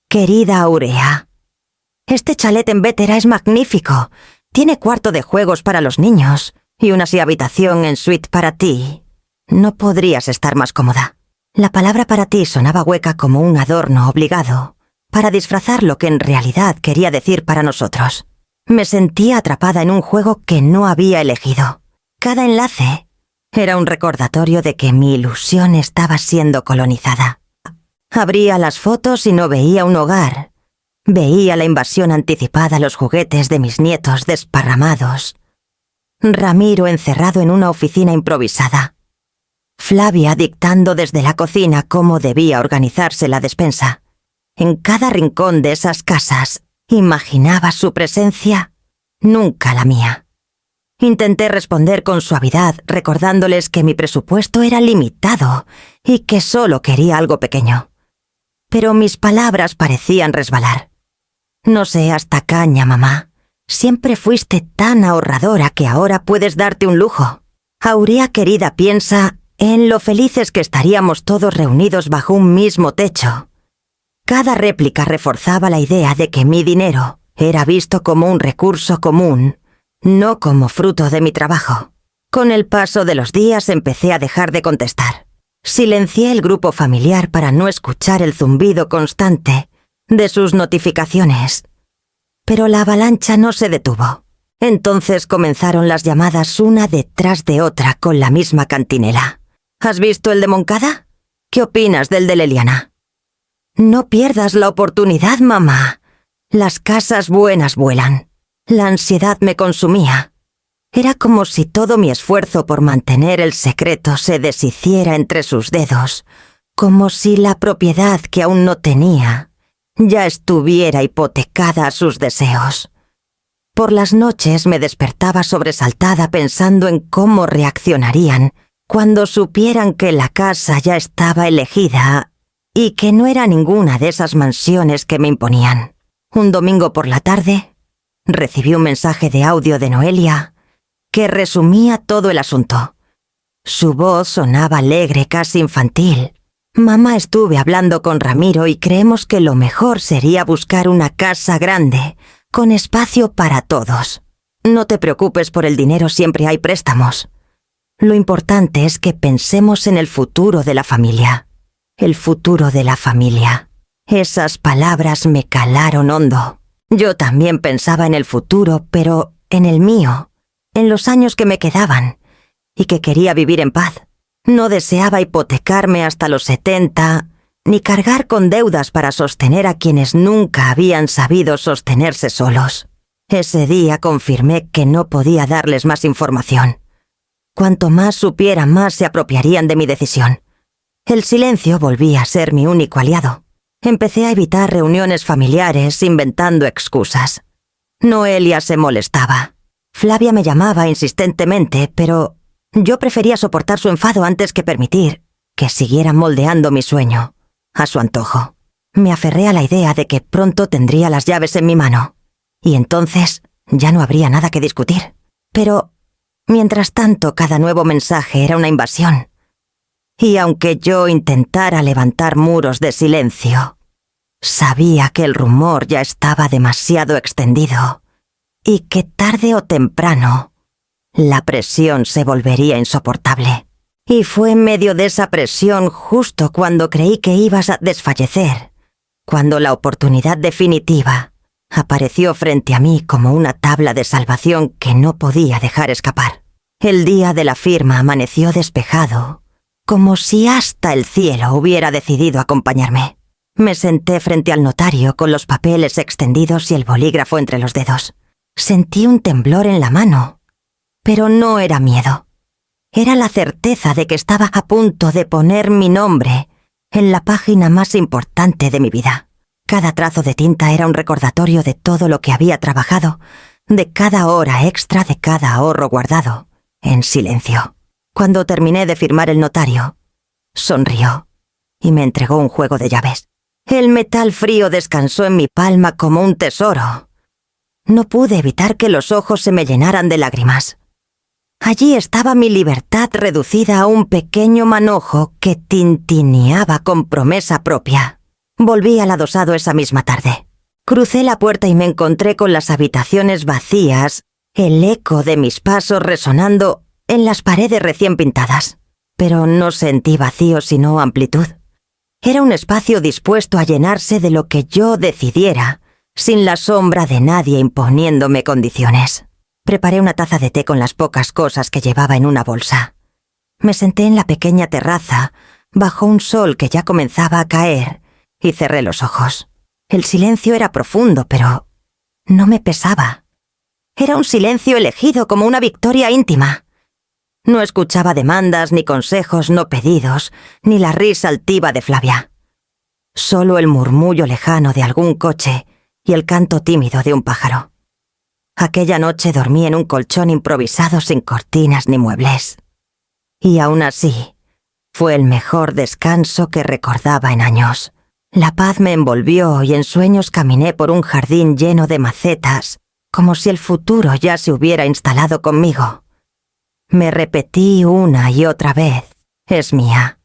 «Querida Aurea, este chalet en Bétera es magnífico. Tiene cuarto de juegos para los niños y una habitación en suite para ti. No podrías estar más cómoda». La palabra para ti sonaba hueca como un adorno obligado, para disfrazar lo que en realidad quería decir para nosotros. Me sentía atrapada en un juego que no había elegido. Cada enlace era un recordatorio de que mi ilusión estaba siendo colonizada. Abría las fotos y no veía un hogar. Veía la invasión anticipada, los juguetes de mis nietos desparramados. Ramiro encerrado en una oficina improvisada. Flavia dictando desde la cocina cómo debía organizarse la despensa. En cada rincón de esas casas imaginaba su presencia, nunca la mía. Intenté responder con suavidad, recordándoles que mi presupuesto era limitado y que solo quería algo pequeño. Pero mis palabras parecían resbalar. «No seas tacaña, mamá. Siempre fuiste tan ahorradora que ahora puedes darte un lujo. Aurea querida, piensa en lo felices que estaríamos todos reunidos bajo un mismo techo». Cada réplica reforzaba la idea de que mi dinero era visto como un recurso común, no como fruto de mi trabajo. Con el paso de los días empecé a dejar de contestar. Silencié el grupo familiar para no escuchar el zumbido constante de sus notificaciones. Pero la avalancha no se detuvo. Entonces comenzaron las llamadas una detrás de otra con la misma cantinela. «¿Has visto el de Moncada? ¿Qué opinas del de Leliana?» «No pierdas la oportunidad, mamá. Las casas buenas vuelan». La ansiedad me consumía. Era como si todo mi esfuerzo por mantener el secreto se deshiciera entre sus dedos, como si la propiedad que aún no tenía ya estuviera hipotecada a sus deseos. Por las noches me despertaba sobresaltada pensando en cómo reaccionarían cuando supieran que la casa ya estaba elegida y que no era ninguna de esas mansiones que me imponían. Un domingo por la tarde recibí un mensaje de audio de Noelia que resumía todo el asunto. Su voz sonaba alegre, casi infantil. «Mamá, estuve hablando con Ramiro y creemos que lo mejor sería buscar una casa grande, con espacio para todos. No te preocupes por el dinero, siempre hay préstamos. Lo importante es que pensemos en el futuro de la familia». El futuro de la familia. Esas palabras me calaron hondo. Yo también pensaba en el futuro, pero en el mío. en los años que me quedaban, y que quería vivir en paz. No deseaba hipotecarme hasta los 70, ni cargar con deudas para sostener a quienes nunca habían sabido sostenerse solos. Ese día confirmé que no podía darles más información. Cuanto más supiera, más se apropiarían de mi decisión. El silencio volvía a ser mi único aliado. Empecé a evitar reuniones familiares, inventando excusas. Noelia se molestaba. Flavia me llamaba insistentemente, pero yo prefería soportar su enfado antes que permitir que siguiera moldeando mi sueño a su antojo. Me aferré a la idea de que pronto tendría las llaves en mi mano, y entonces ya no habría nada que discutir. Pero, mientras tanto, cada nuevo mensaje era una invasión. Y aunque yo intentara levantar muros de silencio, sabía que el rumor ya estaba demasiado extendido y que tarde o temprano la presión se volvería insoportable. Y fue en medio de esa presión, justo cuando creí que ibas a desfallecer, cuando la oportunidad definitiva apareció frente a mí como una tabla de salvación que no podía dejar escapar. El día de la firma amaneció despejado, como si hasta el cielo hubiera decidido acompañarme. Me senté frente al notario con los papeles extendidos y el bolígrafo entre los dedos. Sentí un temblor en la mano, pero no era miedo. Era la certeza de que estaba a punto de poner mi nombre en la página más importante de mi vida. Cada trazo de tinta era un recordatorio de todo lo que había trabajado, de cada hora extra, de cada ahorro guardado, en silencio. Cuando terminé de firmar, el notario sonrió y me entregó un juego de llaves. El metal frío descansó en mi palma como un tesoro. No pude evitar que los ojos se me llenaran de lágrimas. Allí estaba mi libertad reducida a un pequeño manojo que tintineaba con promesa propia. Volví al adosado esa misma tarde. Crucé la puerta y me encontré con las habitaciones vacías, el eco de mis pasos resonando en las paredes recién pintadas. Pero no sentí vacío sino amplitud. Era un espacio dispuesto a llenarse de lo que yo decidiera, sin la sombra de nadie imponiéndome condiciones. Preparé una taza de té con las pocas cosas que llevaba en una bolsa. Me senté en la pequeña terraza, bajo un sol que ya comenzaba a caer, y cerré los ojos. El silencio era profundo, pero no me pesaba. Era un silencio elegido como una victoria íntima. No escuchaba demandas, ni consejos no pedidos, ni la risa altiva de Flavia. Solo el murmullo lejano de algún coche y el canto tímido de un pájaro. Aquella noche dormí en un colchón improvisado sin cortinas ni muebles. Y aún así, fue el mejor descanso que recordaba en años. La paz me envolvió y en sueños caminé por un jardín lleno de macetas, como si el futuro ya se hubiera instalado conmigo. Me repetí una y otra vez: es mía.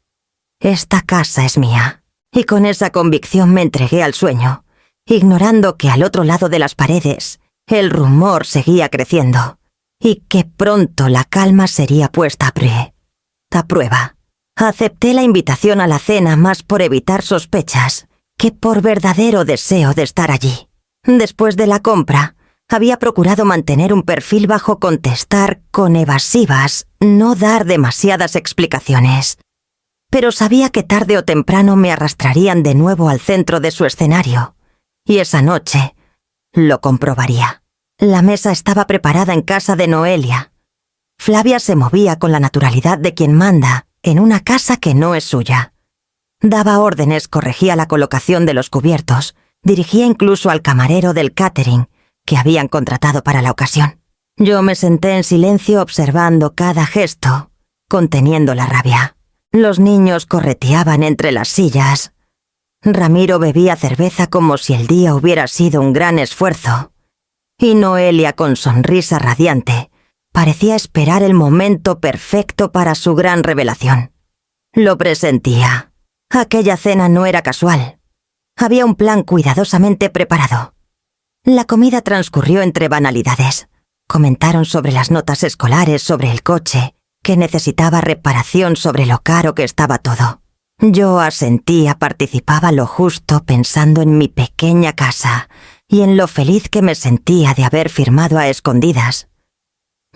Esta casa es mía. Y con esa convicción me entregué al sueño, ignorando que al otro lado de las paredes el rumor seguía creciendo, y que pronto la calma sería puesta a prueba. Acepté la invitación a la cena más por evitar sospechas que por verdadero deseo de estar allí. Después de la compra, había procurado mantener un perfil bajo contestar con evasivas, no dar demasiadas explicaciones. Pero sabía que tarde o temprano me arrastrarían de nuevo al centro de su escenario, y esa noche lo comprobaría. La mesa estaba preparada en casa de Noelia. Flavia se movía con la naturalidad de quien manda en una casa que no es suya. Daba órdenes, corregía la colocación de los cubiertos, dirigía incluso al camarero del catering que habían contratado para la ocasión. Yo me senté en silencio observando cada gesto, conteniendo la rabia. Los niños correteaban entre las sillas. Ramiro bebía cerveza como si el día hubiera sido un gran esfuerzo. Y Noelia, con sonrisa radiante, parecía esperar el momento perfecto para su gran revelación. Lo presentía. Aquella cena no era casual. Había un plan cuidadosamente preparado. La comida transcurrió entre banalidades. Comentaron sobre las notas escolares, sobre el coche, que necesitaba reparación, sobre lo caro que estaba todo. Yo asentía, participaba lo justo, pensando en mi pequeña casa y en lo feliz que me sentía de haber firmado a escondidas.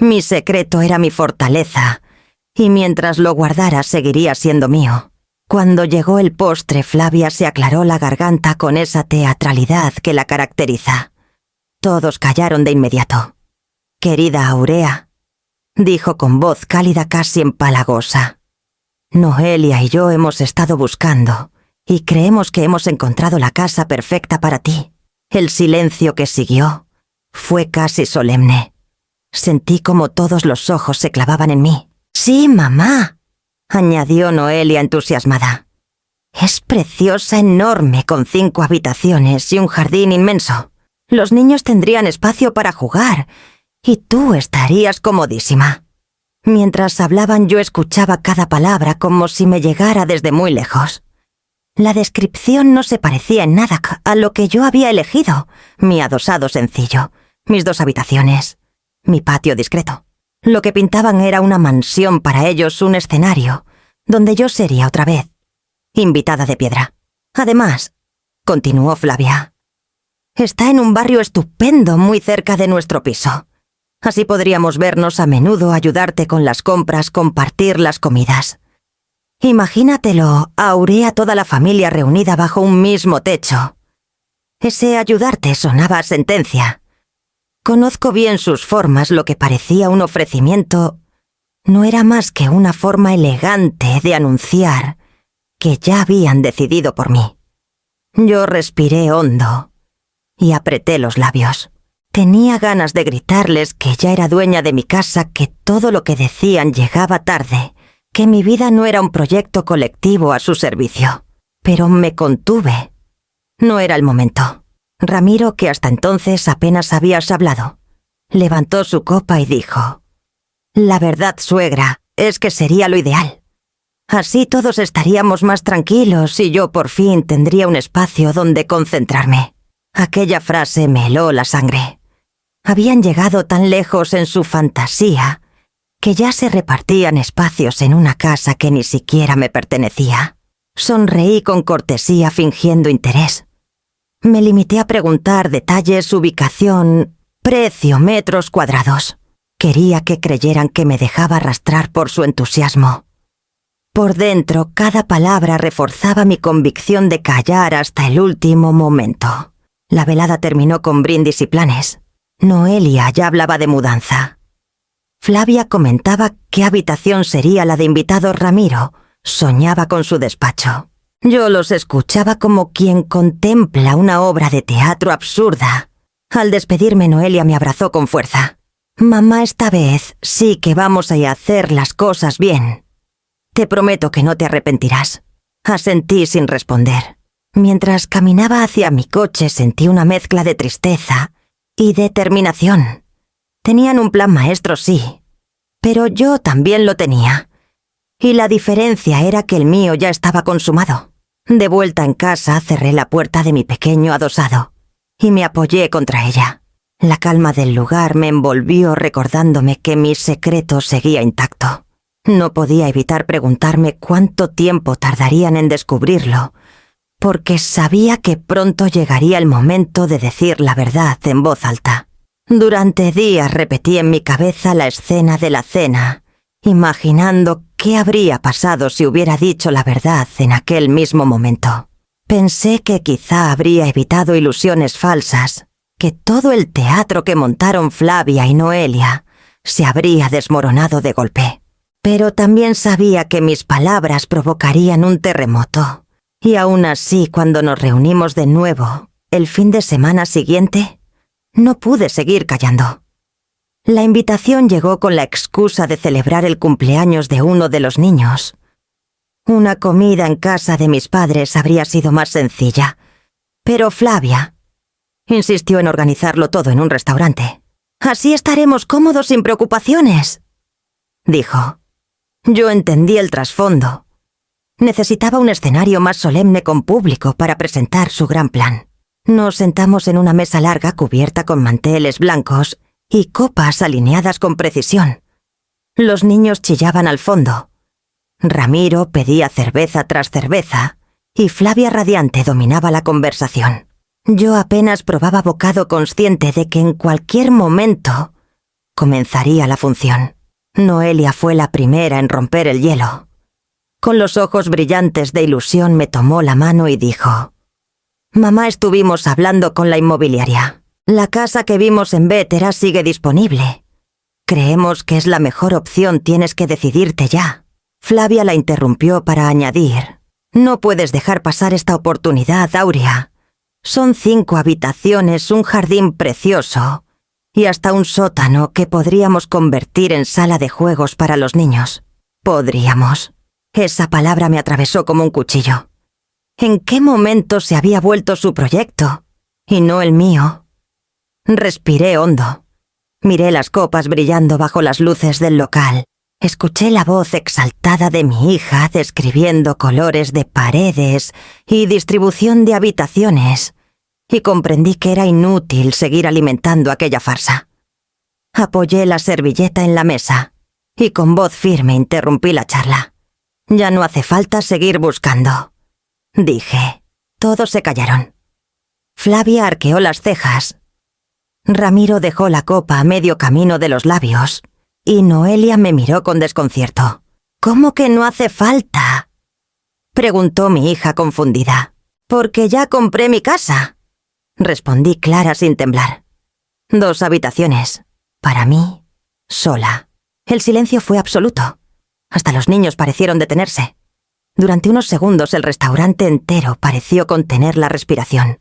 Mi secreto era mi fortaleza, y mientras lo guardara seguiría siendo mío. Cuando llegó el postre, Flavia se aclaró la garganta con esa teatralidad que la caracteriza. Todos callaron de inmediato. «Querida Aurea», dijo con voz cálida casi empalagosa, «Noelia y yo hemos estado buscando, y creemos que hemos encontrado la casa perfecta para ti». El silencio que siguió fue casi solemne. Sentí como todos los ojos se clavaban en mí. «Sí, mamá», añadió Noelia entusiasmada. «Es preciosa, enorme, con 5 habitaciones y un jardín inmenso. Los niños tendrían espacio para jugar, y tú estarías comodísima». Mientras hablaban yo escuchaba cada palabra como si me llegara desde muy lejos. La descripción no se parecía en nada a lo que yo había elegido. Mi adosado sencillo, mis 2 habitaciones, mi patio discreto. Lo que pintaban era una mansión para ellos, un escenario, donde yo sería otra vez invitada de piedra. Además, continuó Flavia, está en un barrio estupendo muy cerca de nuestro piso. Así podríamos vernos a menudo, ayudarte con las compras, compartir las comidas. Imagínatelo, Aurea, toda la familia reunida bajo un mismo techo. Ese ayudarte sonaba a sentencia. Conozco bien sus formas, lo que parecía un ofrecimiento no era más que una forma elegante de anunciar que ya habían decidido por mí. Yo respiré hondo y apreté los labios. Tenía ganas de gritarles que ya era dueña de mi casa, que todo lo que decían llegaba tarde, que mi vida no era un proyecto colectivo a su servicio. Pero me contuve. No era el momento. Ramiro, que hasta entonces apenas habías hablado, levantó su copa y dijo: «La verdad, suegra, es que sería lo ideal. Así todos estaríamos más tranquilos y yo por fin tendría un espacio donde concentrarme». Aquella frase me heló la sangre. Habían llegado tan lejos en su fantasía que ya se repartían espacios en una casa que ni siquiera me pertenecía. Sonreí con cortesía fingiendo interés. Me limité a preguntar detalles, ubicación, precio, metros cuadrados. Quería que creyeran que me dejaba arrastrar por su entusiasmo. Por dentro, cada palabra reforzaba mi convicción de callar hasta el último momento. La velada terminó con brindis y planes. Noelia ya hablaba de mudanza. Flavia comentaba qué habitación sería la de invitado Ramiro. Soñaba con su despacho. Yo los escuchaba como quien contempla una obra de teatro absurda. Al despedirme, Noelia me abrazó con fuerza. «Mamá, esta vez sí que vamos a hacer las cosas bien. Te prometo que no te arrepentirás». Asentí sin responder. Mientras caminaba hacia mi coche sentí una mezcla de tristeza y determinación. Tenían un plan maestro, sí, pero yo también lo tenía. Y la diferencia era que el mío ya estaba consumado. De vuelta en casa, cerré la puerta de mi pequeño adosado y me apoyé contra ella. La calma del lugar me envolvió recordándome que mi secreto seguía intacto. No podía evitar preguntarme cuánto tiempo tardarían en descubrirlo, porque sabía que pronto llegaría el momento de decir la verdad en voz alta. Durante días repetí en mi cabeza la escena de la cena, imaginando qué habría pasado si hubiera dicho la verdad en aquel mismo momento. Pensé que quizá habría evitado ilusiones falsas, que todo el teatro que montaron Flavia y Noelia se habría desmoronado de golpe. Pero también sabía que mis palabras provocarían un terremoto. Y aún así, cuando nos reunimos de nuevo, el fin de semana siguiente, no pude seguir callando. La invitación llegó con la excusa de celebrar el cumpleaños de uno de los niños. Una comida en casa de mis padres habría sido más sencilla, pero Flavia insistió en organizarlo todo en un restaurante. «Así estaremos cómodos sin preocupaciones», dijo. Yo entendí el trasfondo. Necesitaba un escenario más solemne con público para presentar su gran plan. Nos sentamos en una mesa larga cubierta con manteles blancos y copas alineadas con precisión. Los niños chillaban al fondo. Ramiro pedía cerveza tras cerveza y Flavia radiante dominaba la conversación. Yo apenas probaba bocado, consciente de que en cualquier momento comenzaría la función. Noelia fue la primera en romper el hielo. Con los ojos brillantes de ilusión me tomó la mano y dijo: «Mamá, estuvimos hablando con la inmobiliaria. La casa que vimos en Vétera sigue disponible. Creemos que es la mejor opción, tienes que decidirte ya». Flavia la interrumpió para añadir: «No puedes dejar pasar esta oportunidad, Aurea. Son 5 habitaciones, un jardín precioso y hasta un sótano que podríamos convertir en sala de juegos para los niños». Podríamos. Esa palabra me atravesó como un cuchillo. ¿En qué momento se había vuelto su proyecto y no el mío? Respiré hondo. Miré las copas brillando bajo las luces del local. Escuché la voz exaltada de mi hija describiendo colores de paredes y distribución de habitaciones, y comprendí que era inútil seguir alimentando aquella farsa. Apoyé la servilleta en la mesa y con voz firme interrumpí la charla. «Ya no hace falta seguir buscando», dije. Todos se callaron. Flavia arqueó las cejas. Ramiro dejó la copa a medio camino de los labios y Noelia me miró con desconcierto. «¿Cómo que no hace falta?», preguntó mi hija confundida. «Porque ya compré mi casa», respondí clara sin temblar. 2 habitaciones, para mí, sola. El silencio fue absoluto. Hasta los niños parecieron detenerse. Durante unos segundos el restaurante entero pareció contener la respiración.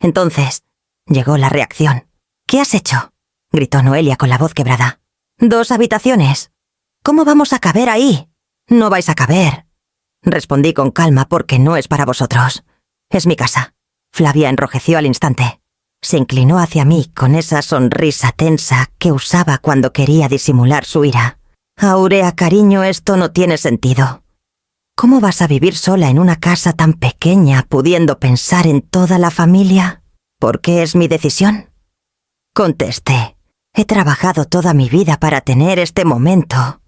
Entonces llegó la reacción. «¿Qué has hecho?», gritó Noelia con la voz quebrada. «2 habitaciones. ¿Cómo vamos a caber ahí?». «No vais a caber», respondí con calma, «porque no es para vosotros. Es mi casa». Flavia enrojeció al instante. Se inclinó hacia mí con esa sonrisa tensa que usaba cuando quería disimular su ira. «Aurea, cariño, esto no tiene sentido. ¿Cómo vas a vivir sola en una casa tan pequeña, pudiendo pensar en toda la familia? ¿Por qué es mi decisión?», contesté. «He trabajado toda mi vida para tener este momento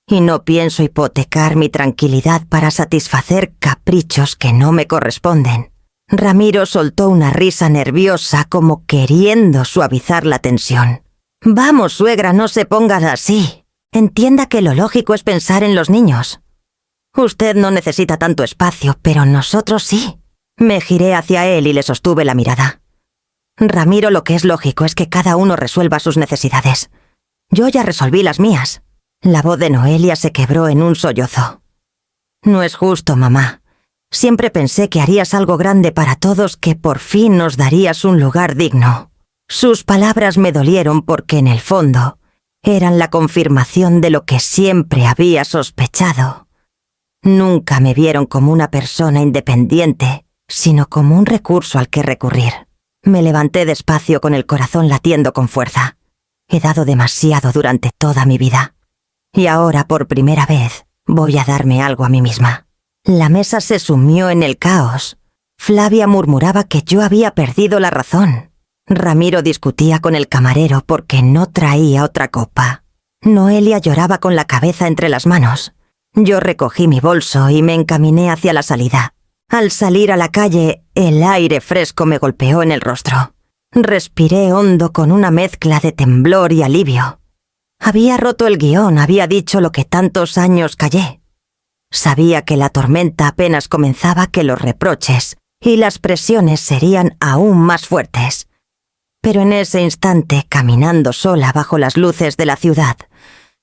y no pienso hipotecar mi tranquilidad para satisfacer caprichos que no me corresponden». Ramiro soltó una risa nerviosa como queriendo suavizar la tensión. «Vamos, suegra, no se ponga así. Entienda que lo lógico es pensar en los niños. Usted no necesita tanto espacio, pero nosotros sí». Me giré hacia él y le sostuve la mirada. «Ramiro, lo que es lógico es que cada uno resuelva sus necesidades. Yo ya resolví las mías». La voz de Noelia se quebró en un sollozo. «No es justo, mamá. Siempre pensé que harías algo grande para todos, que por fin nos darías un lugar digno». Sus palabras me dolieron porque en el fondo eran la confirmación de lo que siempre había sospechado. Nunca me vieron como una persona independiente, sino como un recurso al que recurrir. Me levanté despacio con el corazón latiendo con fuerza. He dado demasiado durante toda mi vida. Y ahora, por primera vez, voy a darme algo a mí misma. La mesa se sumió en el caos. Flavia murmuraba que yo había perdido la razón. Ramiro discutía con el camarero porque no traía otra copa. Noelia lloraba con la cabeza entre las manos. Yo recogí mi bolso y me encaminé hacia la salida. Al salir a la calle, el aire fresco me golpeó en el rostro. Respiré hondo con una mezcla de temblor y alivio. Había roto el guión, había dicho lo que tantos años callé. Sabía que la tormenta apenas comenzaba, que los reproches y las presiones serían aún más fuertes. Pero en ese instante, caminando sola bajo las luces de la ciudad,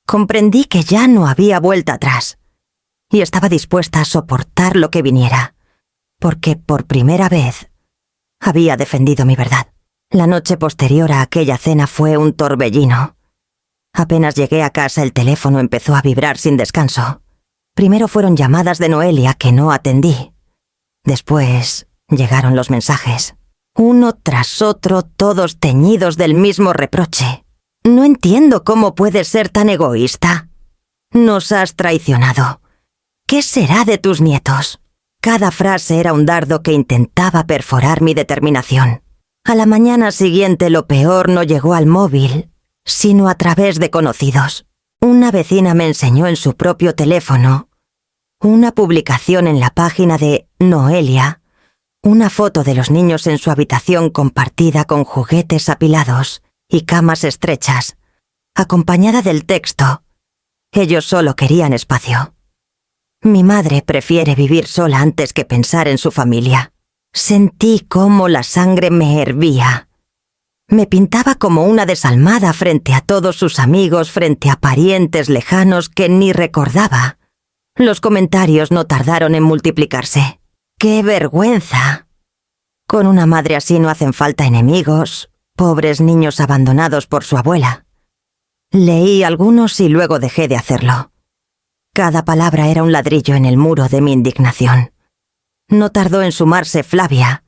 comprendí que ya no había vuelta atrás y estaba dispuesta a soportar lo que viniera, porque por primera vez había defendido mi verdad. La noche posterior a aquella cena fue un torbellino. Apenas llegué a casa, el teléfono empezó a vibrar sin descanso. Primero fueron llamadas de Noelia que no atendí. Después llegaron los mensajes. Uno tras otro, todos teñidos del mismo reproche. «No entiendo cómo puedes ser tan egoísta. Nos has traicionado. ¿Qué será de tus nietos?». Cada frase era un dardo que intentaba perforar mi determinación. A la mañana siguiente lo peor no llegó al móvil, sino a través de conocidos. Una vecina me enseñó en su propio teléfono una publicación en la página de Noelia, una foto de los niños en su habitación compartida con juguetes apilados y camas estrechas. acompañada del texto: ellos solo querían espacio. Mi madre prefiere vivir sola antes que pensar en su familia. Sentí cómo la sangre me hervía. Me pintaba como una desalmada frente a todos sus amigos, frente a parientes lejanos que ni recordaba. Los comentarios no tardaron en multiplicarse. ¡Qué vergüenza! Con una madre así no hacen falta enemigos, pobres niños abandonados por su abuela. Leí algunos y luego dejé de hacerlo. Cada palabra era un ladrillo en el muro de mi indignación. No tardó en sumarse Flavia.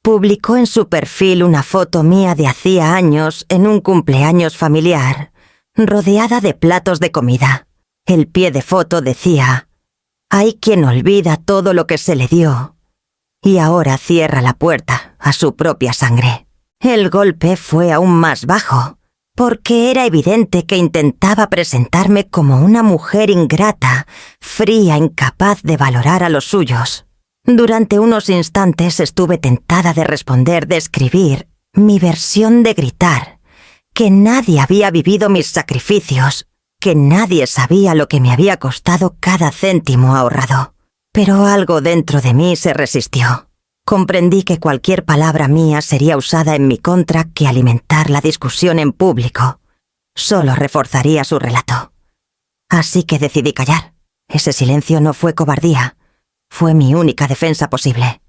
Publicó en su perfil una foto mía de hacía años en un cumpleaños familiar, rodeada de platos de comida. El pie de foto decía: «Hay quien olvida todo lo que se le dio y ahora cierra la puerta a su propia sangre». El golpe fue aún más bajo, porque era evidente que intentaba presentarme como una mujer ingrata, fría, incapaz de valorar a los suyos. Durante unos instantes estuve tentada de responder, de escribir mi versión, de gritar que nadie había vivido mis sacrificios, que nadie sabía lo que me había costado cada céntimo ahorrado. Pero algo dentro de mí se resistió. Comprendí que cualquier palabra mía sería usada en mi contra, que alimentar la discusión en público solo reforzaría su relato. Así que decidí callar. Ese silencio no fue cobardía. Fue mi única defensa posible.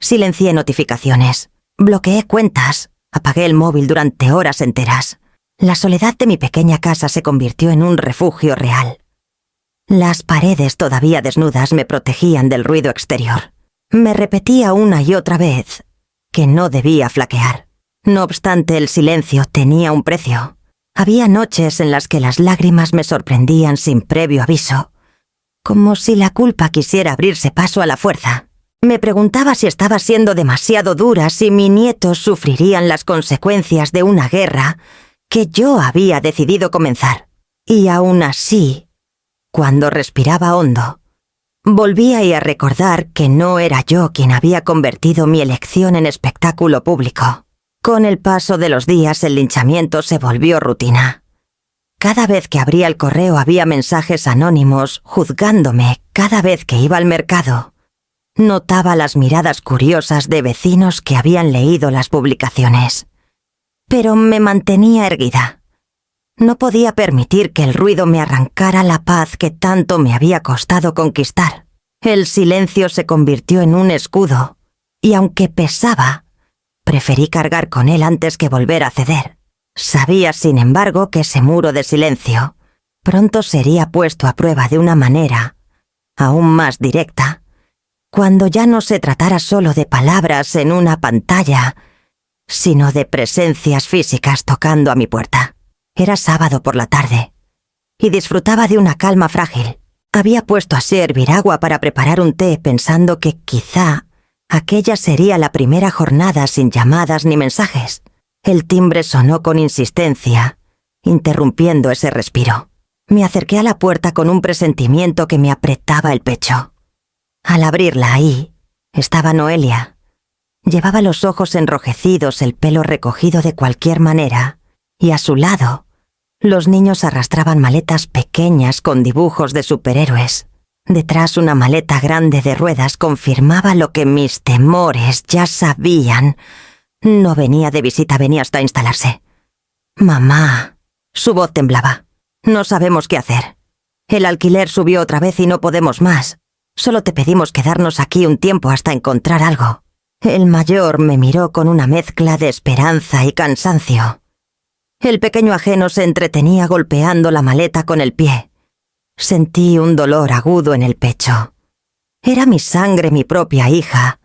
Silencié notificaciones, bloqueé cuentas, apagué el móvil durante horas enteras. La soledad de mi pequeña casa se convirtió en un refugio real. Las paredes todavía desnudas me protegían del ruido exterior. Me repetía una y otra vez que no debía flaquear. No obstante, el silencio tenía un precio. Había noches en las que las lágrimas me sorprendían sin previo aviso, como si la culpa quisiera abrirse paso a la fuerza. Me preguntaba si estaba siendo demasiado dura, si mis nietos sufrirían las consecuencias de una guerra que yo había decidido comenzar. Y aún así, cuando respiraba hondo, volvía a recordar que no era yo quien había convertido mi elección en espectáculo público. Con el paso de los días, el linchamiento se volvió rutina. Cada vez que abría el correo había mensajes anónimos juzgándome. Cada vez que iba al mercado, notaba las miradas curiosas de vecinos que habían leído las publicaciones. Pero me mantenía erguida. No podía permitir que el ruido me arrancara la paz que tanto me había costado conquistar. El silencio se convirtió en un escudo, y aunque pesaba, preferí cargar con él antes que volver a ceder. Sabía, sin embargo, que ese muro de silencio pronto sería puesto a prueba de una manera aún más directa, cuando ya no se tratara solo de palabras en una pantalla, sino de presencias físicas tocando a mi puerta. Era sábado por la tarde, y disfrutaba de una calma frágil. Había puesto a hervir agua para preparar un té, pensando que quizá aquella sería la primera jornada sin llamadas ni mensajes. El timbre sonó con insistencia, interrumpiendo ese respiro. Me acerqué a la puerta con un presentimiento que me apretaba el pecho. Al abrirla, ahí estaba Noelia. Llevaba los ojos enrojecidos, el pelo recogido de cualquier manera, y a su lado, los niños arrastraban maletas pequeñas con dibujos de superhéroes. Detrás, una maleta grande de ruedas confirmaba lo que mis temores ya sabían. No venía de visita, venía hasta instalarse. «Mamá», su voz temblaba. «No sabemos qué hacer. El alquiler subió otra vez y no podemos más. Solo te pedimos quedarnos aquí un tiempo hasta encontrar algo». El mayor me miró con una mezcla de esperanza y cansancio. El pequeño ajeno se entretenía golpeando la maleta con el pie. Sentí un dolor agudo en el pecho. Era mi sangre, mi propia hija,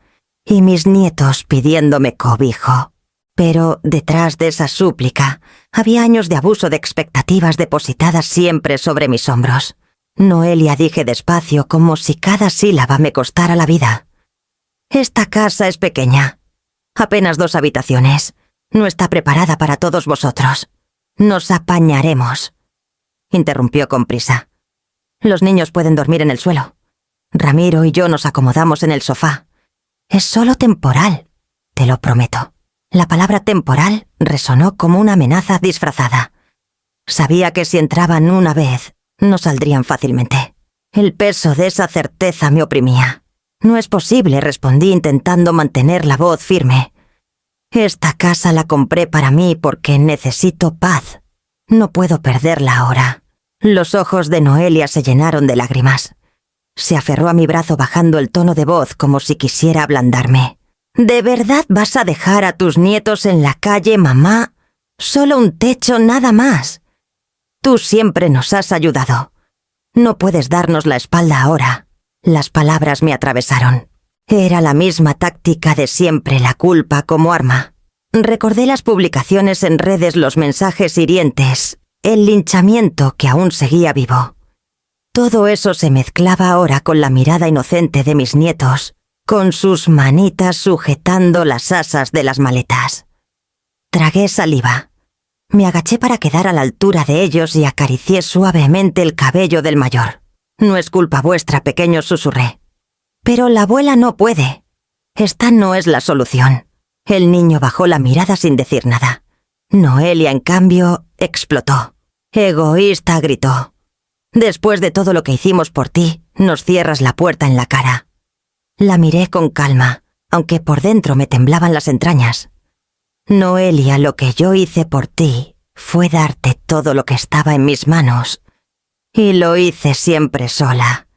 y mis nietos pidiéndome cobijo. Pero detrás de esa súplica había años de abuso, de expectativas depositadas siempre sobre mis hombros. «Noelia», dije despacio, como si cada sílaba me costara la vida. «Esta casa es pequeña. Apenas 2 habitaciones. No está preparada para todos vosotros. Nos apañaremos», interrumpió con prisa. «Los niños pueden dormir en el suelo. Ramiro y yo nos acomodamos en el sofá. Es solo temporal, te lo prometo». La palabra temporal resonó como una amenaza disfrazada. Sabía que si entraban una vez, no saldrían fácilmente. El peso de esa certeza me oprimía. No es posible, respondí intentando mantener la voz firme. Esta casa la compré para mí porque necesito paz. No puedo perderla ahora. Los ojos de Noelia se llenaron de lágrimas. Se aferró a mi brazo bajando el tono de voz como si quisiera ablandarme. ¿De verdad vas a dejar a tus nietos en la calle, mamá? Solo un techo, nada más. Tú siempre nos has ayudado. No puedes darnos la espalda ahora. Las palabras me atravesaron. Era la misma táctica de siempre, la culpa como arma. Recordé las publicaciones en redes, los mensajes hirientes, el linchamiento que aún seguía vivo. Todo eso se mezclaba ahora con la mirada inocente de mis nietos, con sus manitas sujetando las asas de las maletas. Tragué saliva. Me agaché para quedar a la altura de ellos y acaricié suavemente el cabello del mayor. No es culpa vuestra, pequeño, susurré. Pero la abuela no puede. Esta no es la solución. El niño bajó la mirada sin decir nada. Noelia, en cambio, explotó. Egoísta, gritó. Después de todo lo que hicimos por ti, nos cierras la puerta en la cara. La miré con calma, aunque por dentro me temblaban las entrañas. Noelia, lo que yo hice por ti fue darte todo lo que estaba en mis manos. Y lo hice siempre sola.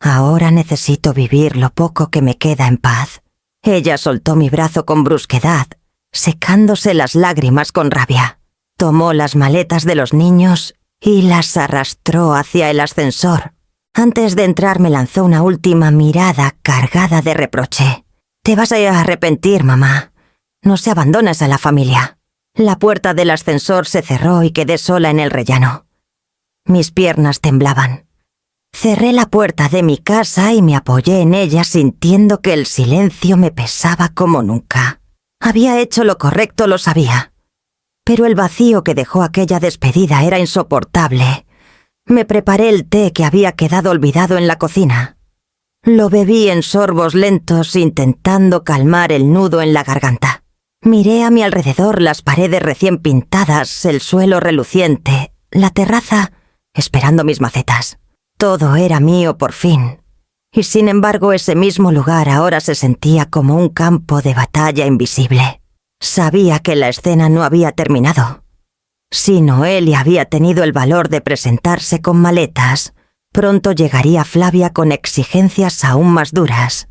Ahora necesito vivir lo poco que me queda en paz. Ella soltó mi brazo con brusquedad, secándose las lágrimas con rabia. Tomó las maletas de los niños y las arrastró hacia el ascensor. Antes de entrar me lanzó una última mirada cargada de reproche. Te vas a arrepentir, mamá. No se abandonas a la familia. La puerta del ascensor se cerró y quedé sola en el rellano. Mis piernas temblaban. Cerré la puerta de mi casa y me apoyé en ella sintiendo que el silencio me pesaba como nunca. Había hecho lo correcto, lo sabía. Pero el vacío que dejó aquella despedida era insoportable. Me preparé el té que había quedado olvidado en la cocina. Lo bebí en sorbos lentos intentando calmar el nudo en la garganta. Miré a mi alrededor las paredes recién pintadas, el suelo reluciente, la terraza, esperando mis macetas. Todo era mío por fin. Y sin embargo ese mismo lugar ahora se sentía como un campo de batalla invisible. Sabía que la escena no había terminado. Si Noelia había tenido el valor de presentarse con maletas, pronto llegaría Flavia con exigencias aún más duras.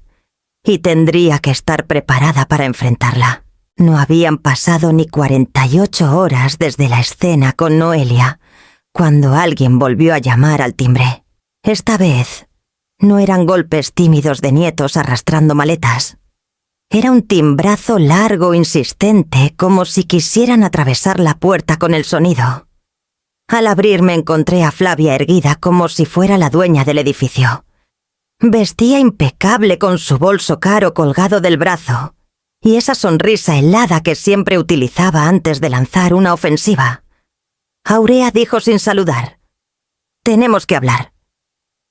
Y tendría que estar preparada para enfrentarla. No habían pasado ni 48 horas desde la escena con Noelia, cuando alguien volvió a llamar al timbre. Esta vez, no eran golpes tímidos de nietos arrastrando maletas. Era un timbrazo largo, insistente, como si quisieran atravesar la puerta con el sonido. Al abrir me encontré a Flavia erguida como si fuera la dueña del edificio. Vestía impecable con su bolso caro colgado del brazo y esa sonrisa helada que siempre utilizaba antes de lanzar una ofensiva. Aurea dijo sin saludar: «Tenemos que hablar».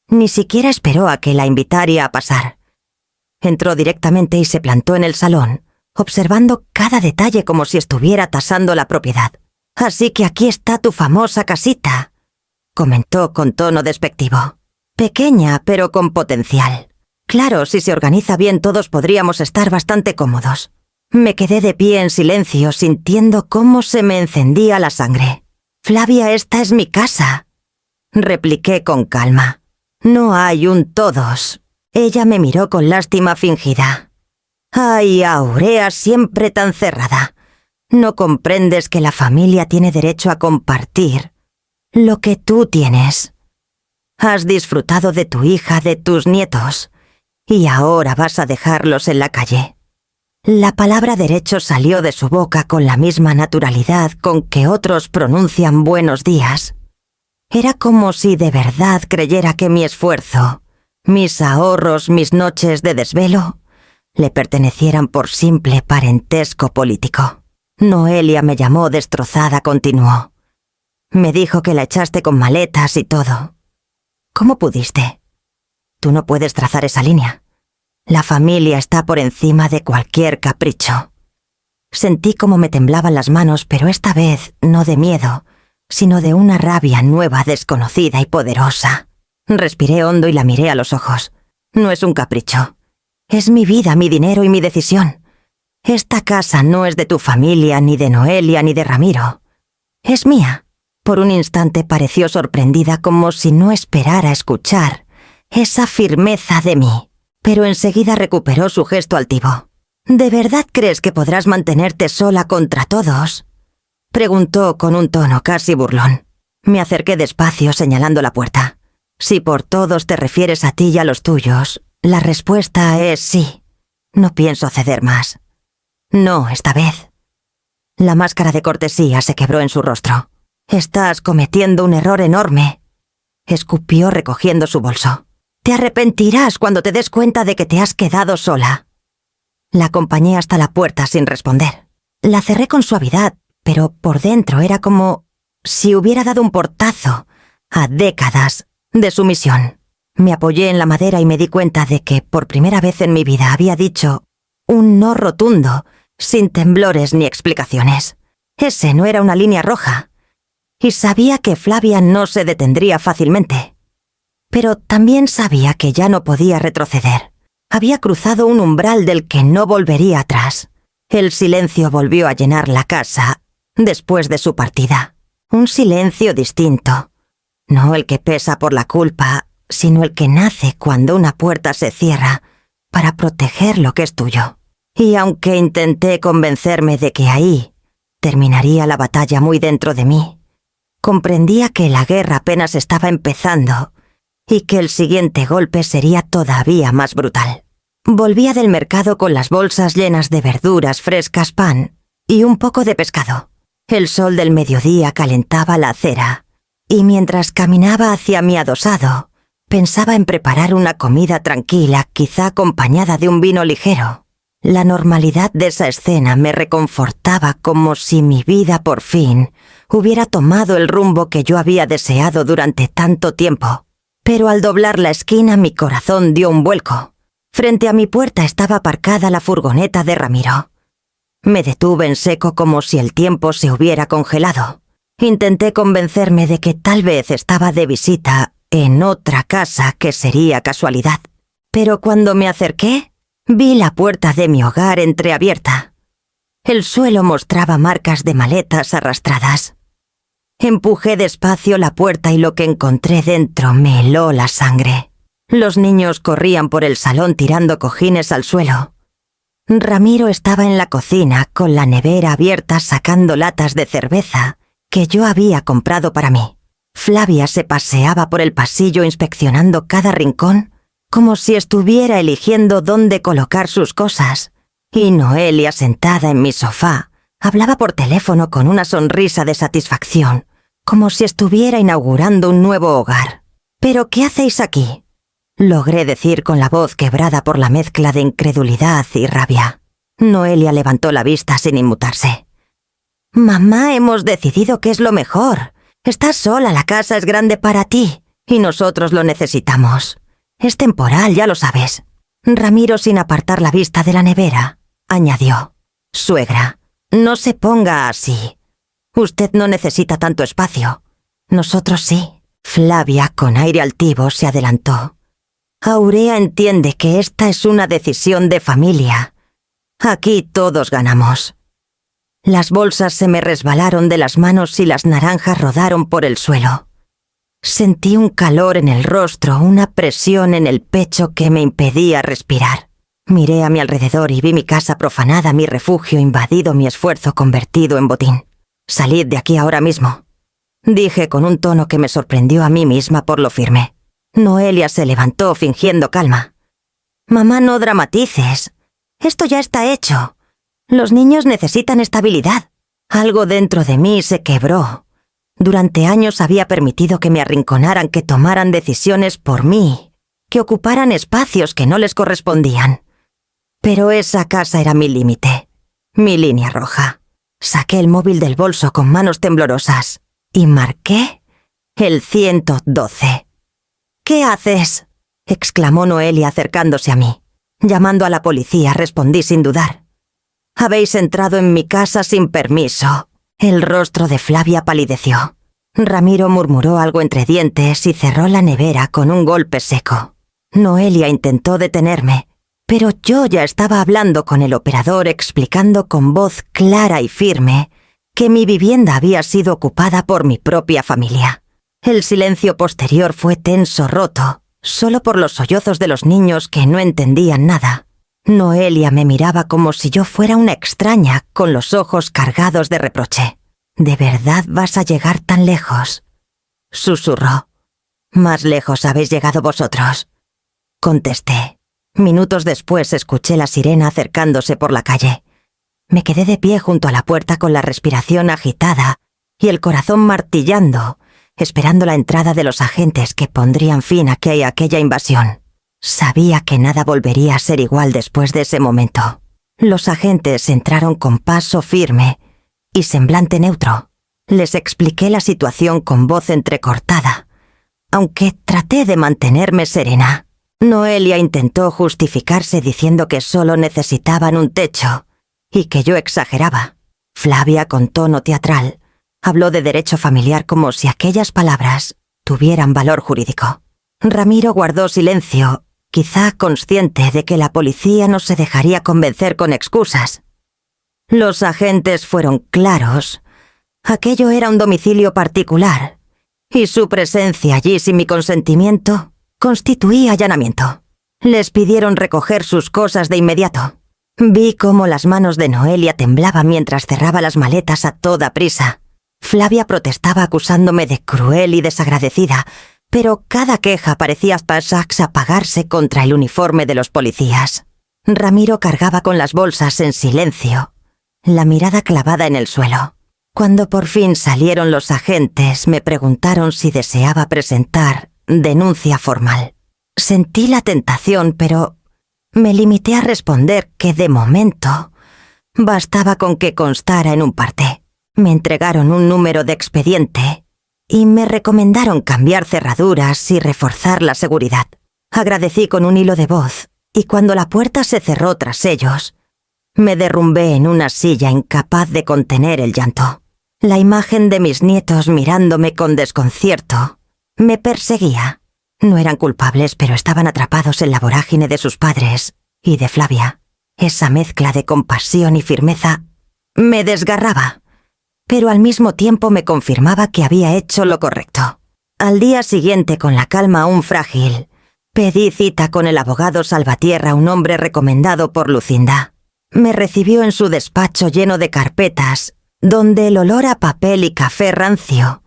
Ni siquiera esperó a que la invitara a pasar. Entró directamente y se plantó en el salón, observando cada detalle como si estuviera tasando la propiedad. «Así que aquí está tu famosa casita», comentó con tono despectivo. «Pequeña, pero con potencial. Claro, si se organiza bien todos podríamos estar bastante cómodos». Me quedé de pie en silencio, sintiendo cómo se me encendía la sangre. «Flavia, esta es mi casa», repliqué con calma. «No hay un todos». Ella me miró con lástima fingida. «Ay, Aurea, siempre tan cerrada. No comprendes que la familia tiene derecho a compartir lo que tú tienes. Has disfrutado de tu hija, de tus nietos, y ahora vas a dejarlos en la calle». La palabra derecho salió de su boca con la misma naturalidad con que otros pronuncian buenos días. Era como si de verdad creyera que mi esfuerzo, mis ahorros, mis noches de desvelo, le pertenecieran por simple parentesco político. Noelia me llamó destrozada, continuó. Me dijo que la echaste con maletas y todo. ¿Cómo pudiste? Tú no puedes trazar esa línea. La familia está por encima de cualquier capricho. Sentí como me temblaban las manos, pero esta vez no de miedo, sino de una rabia nueva, desconocida y poderosa. Respiré hondo y la miré a los ojos. No es un capricho. Es mi vida, mi dinero y mi decisión. Esta casa no es de tu familia, ni de Noelia, ni de Ramiro. Es mía. Por un instante pareció sorprendida, como si no esperara escuchar esa firmeza de mí, pero enseguida recuperó su gesto altivo. ¿De verdad crees que podrás mantenerte sola contra todos?, preguntó con un tono casi burlón. Me acerqué despacio, señalando la puerta. Si por todos te refieres a ti y a los tuyos, la respuesta es sí. No pienso ceder más. No, esta vez. La máscara de cortesía se quebró en su rostro. Estás cometiendo un error enorme, escupió recogiendo su bolso. Te arrepentirás cuando te des cuenta de que te has quedado sola. La acompañé hasta la puerta sin responder. La cerré con suavidad, pero por dentro era como si hubiera dado un portazo a décadas de sumisión. Me apoyé en la madera y me di cuenta de que por primera vez en mi vida había dicho un no rotundo, sin temblores ni explicaciones. Ese no era una línea roja. Y sabía que Flavia no se detendría fácilmente. Pero también sabía que ya no podía retroceder. Había cruzado un umbral del que no volvería atrás. El silencio volvió a llenar la casa después de su partida. Un silencio distinto. No el que pesa por la culpa, sino el que nace cuando una puerta se cierra para proteger lo que es tuyo. Y aunque intenté convencerme de que ahí terminaría la batalla muy dentro de mí, comprendía que la guerra apenas estaba empezando y que el siguiente golpe sería todavía más brutal. Volvía del mercado con las bolsas llenas de verduras frescas, pan y un poco de pescado. El sol del mediodía calentaba la acera, y mientras caminaba hacia mi adosado, pensaba en preparar una comida tranquila, quizá acompañada de un vino ligero. La normalidad de esa escena me reconfortaba, como si mi vida por fin hubiera tomado el rumbo que yo había deseado durante tanto tiempo. Pero al doblar la esquina mi corazón dio un vuelco. Frente a mi puerta estaba aparcada la furgoneta de Ramiro. Me detuve en seco como si el tiempo se hubiera congelado. Intenté convencerme de que tal vez estaba de visita en otra casa, que sería casualidad. Pero cuando me acerqué, vi la puerta de mi hogar entreabierta. El suelo mostraba marcas de maletas arrastradas. Empujé despacio la puerta y lo que encontré dentro me heló la sangre. Los niños corrían por el salón tirando cojines al suelo. Ramiro estaba en la cocina con la nevera abierta sacando latas de cerveza que yo había comprado para mí. Flavia se paseaba por el pasillo inspeccionando cada rincón como si estuviera eligiendo dónde colocar sus cosas. Y Noelia, sentada en mi sofá, hablaba por teléfono con una sonrisa de satisfacción, como si estuviera inaugurando un nuevo hogar. «¿Pero qué hacéis aquí?», logré decir con la voz quebrada por la mezcla de incredulidad y rabia. Noelia levantó la vista sin inmutarse. «Mamá, hemos decidido que es lo mejor. Estás sola, la casa es grande para ti, y nosotros lo necesitamos. Es temporal, ya lo sabes». Ramiro, sin apartar la vista de la nevera, añadió: «Suegra, no se ponga así. Usted no necesita tanto espacio. Nosotros sí». Flavia, con aire altivo, se adelantó. «Aurea entiende que esta es una decisión de familia. Aquí todos ganamos». Las bolsas se me resbalaron de las manos y las naranjas rodaron por el suelo. Sentí un calor en el rostro, una presión en el pecho que me impedía respirar. Miré a mi alrededor y vi mi casa profanada, mi refugio invadido, mi esfuerzo convertido en botín. «Salid de aquí ahora mismo», dije con un tono que me sorprendió a mí misma por lo firme. Noelia se levantó fingiendo calma. «Mamá, no dramatices. Esto ya está hecho. Los niños necesitan estabilidad». Algo dentro de mí se quebró. Durante años había permitido que me arrinconaran, que tomaran decisiones por mí, que ocuparan espacios que no les correspondían. Pero esa casa era mi límite, mi línea roja. Saqué el móvil del bolso con manos temblorosas y marqué el 112. «¿Qué haces?», exclamó Noelia acercándose a mí. «Llamando a la policía», respondí sin dudar. «Habéis entrado en mi casa sin permiso». El rostro de Flavia palideció. Ramiro murmuró algo entre dientes y cerró la nevera con un golpe seco. Noelia intentó detenerme, pero yo ya estaba hablando con el operador explicando con voz clara y firme que mi vivienda había sido ocupada por mi propia familia. El silencio posterior fue tenso, roto, solo por los sollozos de los niños que no entendían nada. Noelia me miraba como si yo fuera una extraña, con los ojos cargados de reproche. ¿De verdad vas a llegar tan lejos?, susurró. Más lejos habéis llegado vosotros, contesté. Minutos después escuché la sirena acercándose por la calle. Me quedé de pie junto a la puerta con la respiración agitada y el corazón martillando, esperando la entrada de los agentes que pondrían fin a aquella invasión. Sabía que nada volvería a ser igual después de ese momento. Los agentes entraron con paso firme y semblante neutro. Les expliqué la situación con voz entrecortada, aunque traté de mantenerme serena. Noelia intentó justificarse diciendo que solo necesitaban un techo y que yo exageraba. Flavia, con tono teatral, habló de derecho familiar como si aquellas palabras tuvieran valor jurídico. Ramiro guardó silencio, quizá consciente de que la policía no se dejaría convencer con excusas. Los agentes fueron claros. Aquello era un domicilio particular, y su presencia allí sin mi consentimiento constituía allanamiento. Les pidieron recoger sus cosas de inmediato. Vi cómo las manos de Noelia temblaban mientras cerraba las maletas a toda prisa. Flavia protestaba acusándome de cruel y desagradecida, pero cada queja parecía apagarse contra el uniforme de los policías. Ramiro cargaba con las bolsas en silencio, la mirada clavada en el suelo. Cuando por fin salieron los agentes, me preguntaron si deseaba presentar denuncia formal. Sentí la tentación, pero me limité a responder que de momento bastaba con que constara en un parte. Me entregaron un número de expediente y me recomendaron cambiar cerraduras y reforzar la seguridad. Agradecí con un hilo de voz y cuando la puerta se cerró tras ellos, me derrumbé en una silla incapaz de contener el llanto. La imagen de mis nietos mirándome con desconcierto me perseguía. No eran culpables, pero estaban atrapados en la vorágine de sus padres y de Flavia. Esa mezcla de compasión y firmeza me desgarraba, pero al mismo tiempo me confirmaba que había hecho lo correcto. Al día siguiente, con la calma aún frágil, pedí cita con el abogado Salvatierra, un hombre recomendado por Lucinda. Me recibió en su despacho lleno de carpetas, donde el olor a papel y café rancio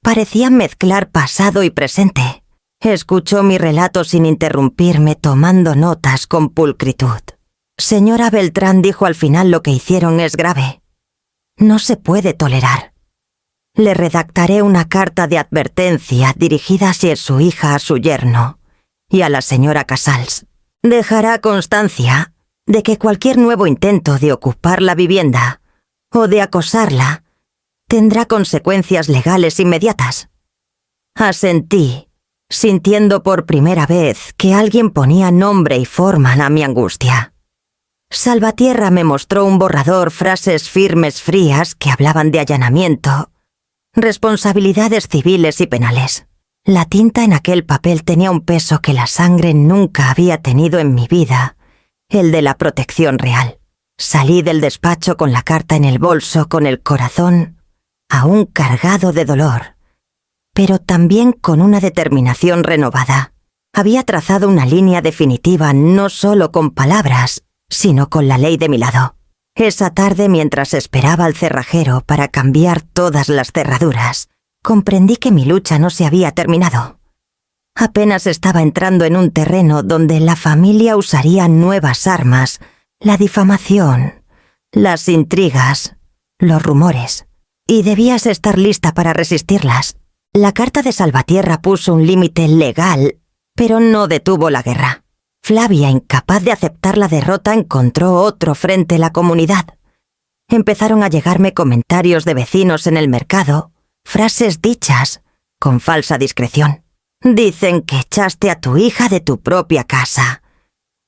parecía mezclar pasado y presente. Escuchó mi relato sin interrumpirme, tomando notas con pulcritud. Señora Beltrán, dijo al final, lo que hicieron es grave. No se puede tolerar. Le redactaré una carta de advertencia dirigida hacia su hija, a su yerno y a la señora Casals. Dejará constancia de que cualquier nuevo intento de ocupar la vivienda o de acosarla tendrá consecuencias legales inmediatas. Asentí, sintiendo por primera vez que alguien ponía nombre y forma a mi angustia. Salvatierra me mostró un borrador, frases firmes frías que hablaban de allanamiento, responsabilidades civiles y penales. La tinta en aquel papel tenía un peso que la sangre nunca había tenido en mi vida, el de la protección real. Salí del despacho con la carta en el bolso, con el corazón aún cargado de dolor, pero también con una determinación renovada. Había trazado una línea definitiva no solo con palabras, sino con la ley de mi lado. Esa tarde, mientras esperaba al cerrajero para cambiar todas las cerraduras, comprendí que mi lucha no se había terminado. Apenas estaba entrando en un terreno donde la familia usaría nuevas armas, la difamación, las intrigas, los rumores, y debías estar lista para resistirlas. La carta de Salvatierra puso un límite legal, pero no detuvo la guerra. Flavia, incapaz de aceptar la derrota, encontró otro frente: la comunidad. Empezaron a llegarme comentarios de vecinos en el mercado, frases dichas con falsa discreción. Dicen que echaste a tu hija de tu propia casa.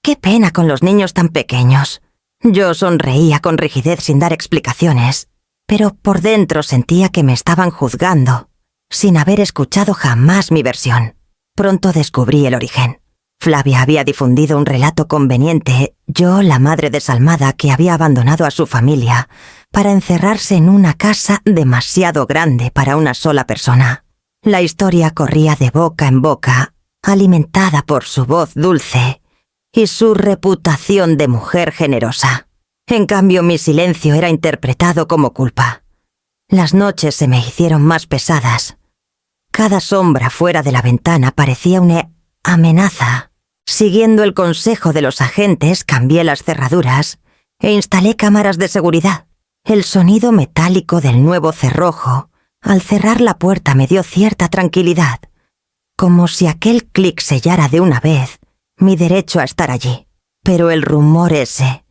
Qué pena con los niños tan pequeños. Yo sonreía con rigidez sin dar explicaciones, pero por dentro sentía que me estaban juzgando sin haber escuchado jamás mi versión. Pronto descubrí el origen. Flavia había difundido un relato conveniente, yo, la madre desalmada que había abandonado a su familia, para encerrarse en una casa demasiado grande para una sola persona. La historia corría de boca en boca, alimentada por su voz dulce y su reputación de mujer generosa. En cambio, mi silencio era interpretado como culpa. Las noches se me hicieron más pesadas. Cada sombra fuera de la ventana parecía una amenaza. Siguiendo el consejo de los agentes, cambié las cerraduras e instalé cámaras de seguridad. El sonido metálico del nuevo cerrojo, al cerrar la puerta, me dio cierta tranquilidad, como si aquel clic sellara de una vez mi derecho a estar allí. Pero el rumor ese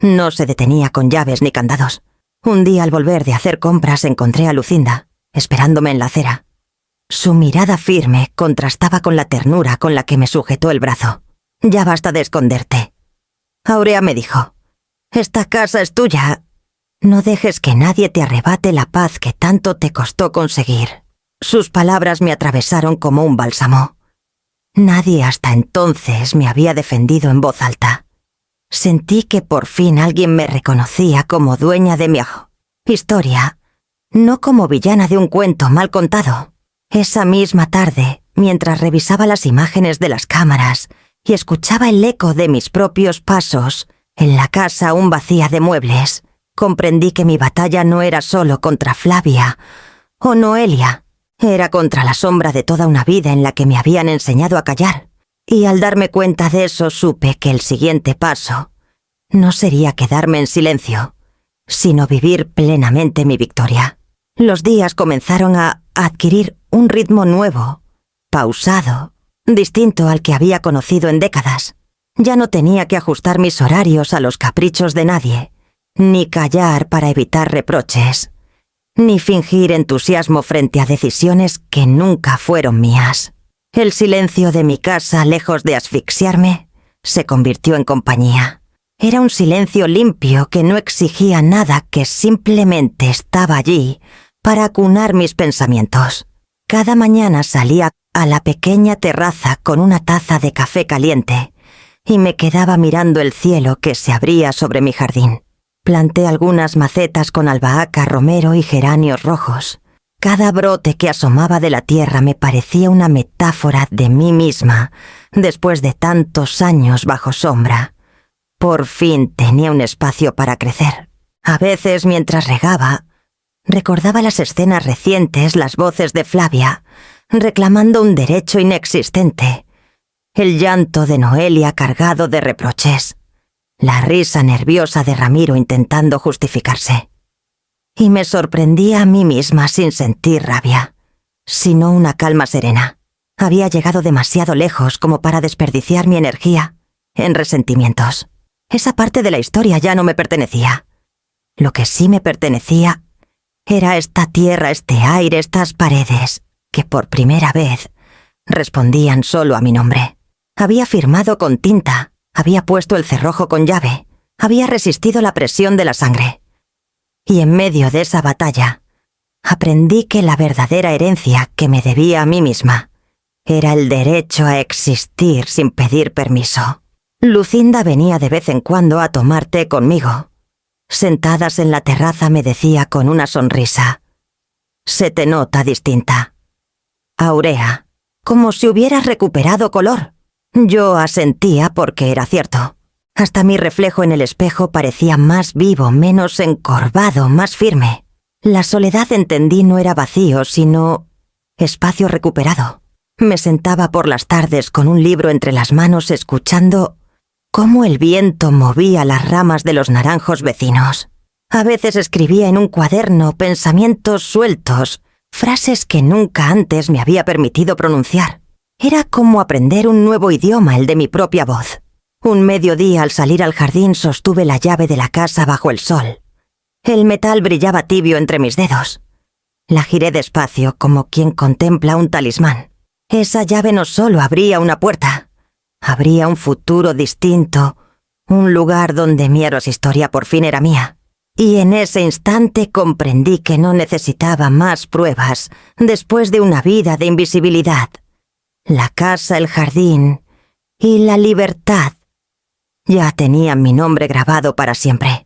no se detenía con llaves ni candados. Un día, al volver de hacer compras, encontré a Lucinda, esperándome en la acera. Su mirada firme contrastaba con la ternura con la que me sujetó el brazo. «Ya basta de esconderte». Aurea me dijo, «Esta casa es tuya. No dejes que nadie te arrebate la paz que tanto te costó conseguir». Sus palabras me atravesaron como un bálsamo. Nadie hasta entonces me había defendido en voz alta. Sentí que por fin alguien me reconocía como dueña de mi historia, no como villana de un cuento mal contado. Esa misma tarde, mientras revisaba las imágenes de las cámaras y escuchaba el eco de mis propios pasos en la casa aún vacía de muebles, comprendí que mi batalla no era solo contra Flavia o Noelia, era contra la sombra de toda una vida en la que me habían enseñado a callar. Y al darme cuenta de eso, supe que el siguiente paso no sería quedarme en silencio, sino vivir plenamente mi victoria. Los días comenzaron a adquirir un ritmo nuevo, pausado, distinto al que había conocido en décadas. Ya no tenía que ajustar mis horarios a los caprichos de nadie, ni callar para evitar reproches, ni fingir entusiasmo frente a decisiones que nunca fueron mías. El silencio de mi casa, lejos de asfixiarme, se convirtió en compañía. Era un silencio limpio que no exigía nada, que simplemente estaba allí para acunar mis pensamientos. Cada mañana salía a la pequeña terraza con una taza de café caliente y me quedaba mirando el cielo que se abría sobre mi jardín. Planté algunas macetas con albahaca, romero y geranios rojos. Cada brote que asomaba de la tierra me parecía una metáfora de mí misma después de tantos años bajo sombra. Por fin tenía un espacio para crecer. A veces, mientras regaba, recordaba las escenas recientes, las voces de Flavia, reclamando un derecho inexistente, el llanto de Noelia cargado de reproches, la risa nerviosa de Ramiro intentando justificarse. Y me sorprendía a mí misma sin sentir rabia, sino una calma serena. Había llegado demasiado lejos como para desperdiciar mi energía en resentimientos. Esa parte de la historia ya no me pertenecía. Lo que sí me pertenecía era esta tierra, este aire, estas paredes, que por primera vez respondían solo a mi nombre. Había firmado con tinta, había puesto el cerrojo con llave, había resistido la presión de la sangre. Y en medio de esa batalla, aprendí que la verdadera herencia que me debía a mí misma era el derecho a existir sin pedir permiso. Lucinda venía de vez en cuando a tomar té conmigo. Sentadas en la terraza me decía con una sonrisa: «Se te nota distinta. Aurea, como si hubieras recuperado color». Yo asentía porque era cierto. Hasta mi reflejo en el espejo parecía más vivo, menos encorvado, más firme. La soledad, entendí, no era vacío, sino espacio recuperado. Me sentaba por las tardes con un libro entre las manos escuchando cómo el viento movía las ramas de los naranjos vecinos. A veces escribía en un cuaderno pensamientos sueltos, frases que nunca antes me había permitido pronunciar. Era como aprender un nuevo idioma, el de mi propia voz. Un mediodía, al salir al jardín, sostuve la llave de la casa bajo el sol. El metal brillaba tibio entre mis dedos. La giré despacio, como quien contempla un talismán. Esa llave no solo abría una puerta, abría un futuro distinto, un lugar donde mi historia por fin era mía. Y en ese instante comprendí que no necesitaba más pruebas después de una vida de invisibilidad. La casa, el jardín y la libertad ya tenían mi nombre grabado para siempre.